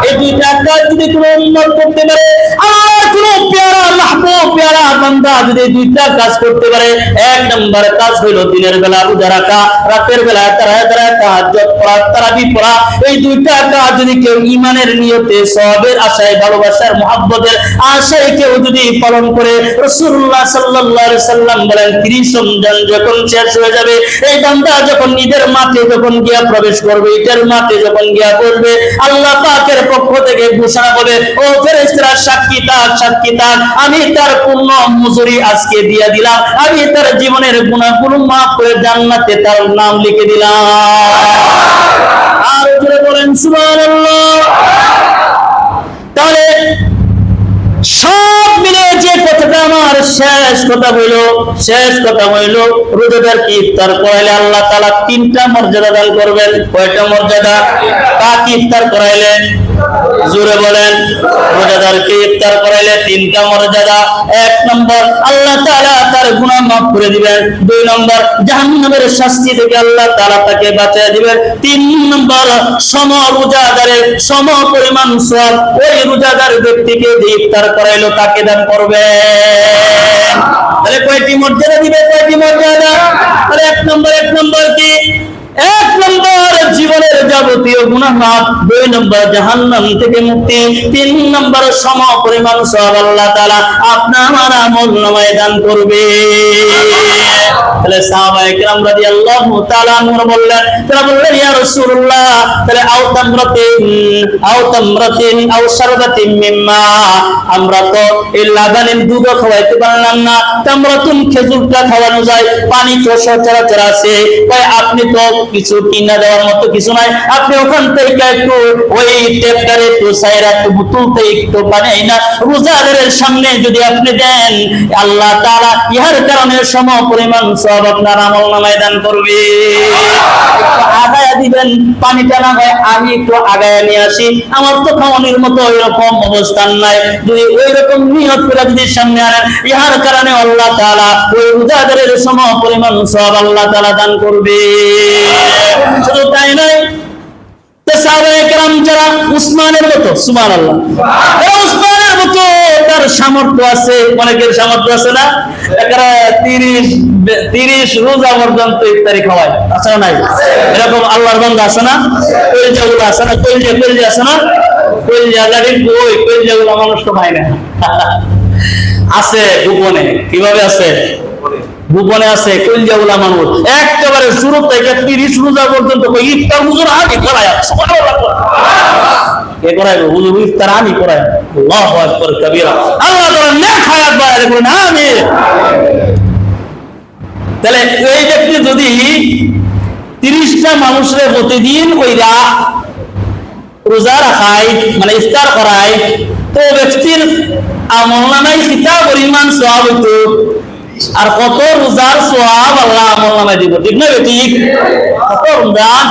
এই দুইটা কাজ যদি কোনো উম্মত করতে পারে, আল্লাহর কোনো প্যারা মাহবুব প্যারা বান্দা যদি দুইটা কাজ করতে পারে, এক নম্বর কাজ হইল দিনের বেলা রোজা রাখা, রাতের বেলা তাহাজ্জুদ পড়া, তারাবি পড়া। এই দুইটা কাজ যদি কেউ ঈমানের নিয়তে, সওয়াবের আশায়, ভালোবাসার মহব্বতের আশায় কেউ যদি পালন করে, রাসূলুল্লাহ সাল্লাল্লাহু আলাইহি সাল্লাম বলেন 30 রমজান যখন শেষ হয়ে যাবে, এই বান্দা যখন ঈদের মাঠে যখন গিয়া প্রবেশ করবে, ঈদের মাঠে যখন গিয়া বসবে, আল্লাহ পাকের পক্ষ থেকে ঘোষণা হবে, ও ফেরেশতারা সাক্ষী থাক, আমি তার পূর্ণ মজুরি আজকে দিয়ে দিলাম, আমি তার জীবনের গুনাহগুলো মাফ করে জান্নাতে তার নাম লিখে দিলাম। আর জোরে বলেন সুবহানাল্লাহ। তাহলে সব মিলে যে কথাটা আমার শেষ কথা হইল রোজাদারকে ইফতার করাইলে আল্লাহ তাআলা 3টা মর্যাদা দান করবেন। কয়টা মর্যাদা? কাকে ইফতার করাইলে? জোরে বলেন। রোজাদারকে ইফতার করাইলে 3টা মর্যাদা। 1 নম্বর আল্লাহ তাআলা তার গুনাহ মাফ করে দিবেন। 2 নম্বর জাহান্নামের শাস্তি থেকে আল্লাহ তাআলা তাকে বাঁচিয়ে দিবেন। 3 নম্বর সম রোজাদারের সম পরিমাণ সওয়াব ওই রোজাদার ব্যক্তিকে যে ইফতার করাইলো তাকে দান করবে। তাহলে কয়টি মর্যাদা দিবে? কয়টি মর্যাদা? তাহলে 1 নম্বর কি? 1 নম্বর জীবনের যাবতীয় গুনাহ মাফ, 2 নম্বর জাহান্নাম থেকে মুক্তি, 3 নম্বর সম পরিমাণ সওয়াব আল্লাহ তাআলা আপনার আমার আমলনামায় দান করবে। তাহলে সাহাবায়ে কেরাম রাদিয়াল্লাহু তাআলা আনহু বললেন, তারা বললেন ইয়া রাসূলুল্লাহ, তাহলে আও তামরাতিন আও শারবাতিন মিম্মা, আমরা তো এই লাবানের দুধ খাওয়াইতে পারলাম না, তামরাতুন খেজুরটা খাওয়ানো যায়, পানি তো সচরাচর আছে, তাই আপনি তো কিছু কিনা দেওয়ার মতো কিছু নাই, আপনি ওখান থেকে একটু ওই টেপটারে একটু সাইরা একটু বোতলতে একটু পানি না রোজাদারের সামনে যদি আপনি দেন, আল্লাহ তাআলা ইহার কারণে সম পরিমাণ সওয়াব আপনার আমলনামায় দান করবে। আগায়া দিবেন, পানিটা না হয় আমি একটু আগায়া নিয়ে আসি, আমার তো খাওয়ানোর মতো ওইরকম অবস্থান নাই, যদি ওইরকম নিয়ত করে যদি সামনে আনেন, ইহার কারণে আল্লাহ তাআলা ওই রোজাদারের সম পরিমাণ সওয়াব আল্লাহ তাআলা দান করবে। শুধু তাই নয়, সাহাবায়ে কেরাম যারা উসমানের মতো, সুবহানাল্লাহ, উসমানের মতো তার সামর্থ্য আছে, অনেকের সামর্থ্য আছে না, এরা 30 রোজা পর্যন্ত ইফতারি খাওয়ায়, আছে না নাই? এরকম আল্লাহর বান্দা আছে না? কলিজাগুলো আছে না? কলিজা আছে না? কলিজা গাড়ির বই, কলিজাগুলো মানুষ তো পায় না, আছে গোপনে। কিভাবে আছে? গোপনে আছে কলিজাগুলা মানুষ। একেবারে শুরু থেকে 30 রোজা পর্যন্ত ইফতার হুজুর আগে করায়, কে করাইবো? হুজুর ইফতার আমি করাই। আল্লাহু আকবার কবীরা। আল্লাহ তাআলা নেক হায়াত বাড়ায় বলেন আমিন। তাহলে এই ব্যক্তি যদি 30টা মানুষের প্রতিদিন কইরা রোজা রাখায় মানে ইফতার করায়, তো ব্যক্তির আমলনামায় কিতা পরিমাণ সওয়াব হইতো, আর কত রোজার সওয়াব আল্লাহ আমলনামায় দিব, ঠিক না ঠিক? কত রমজান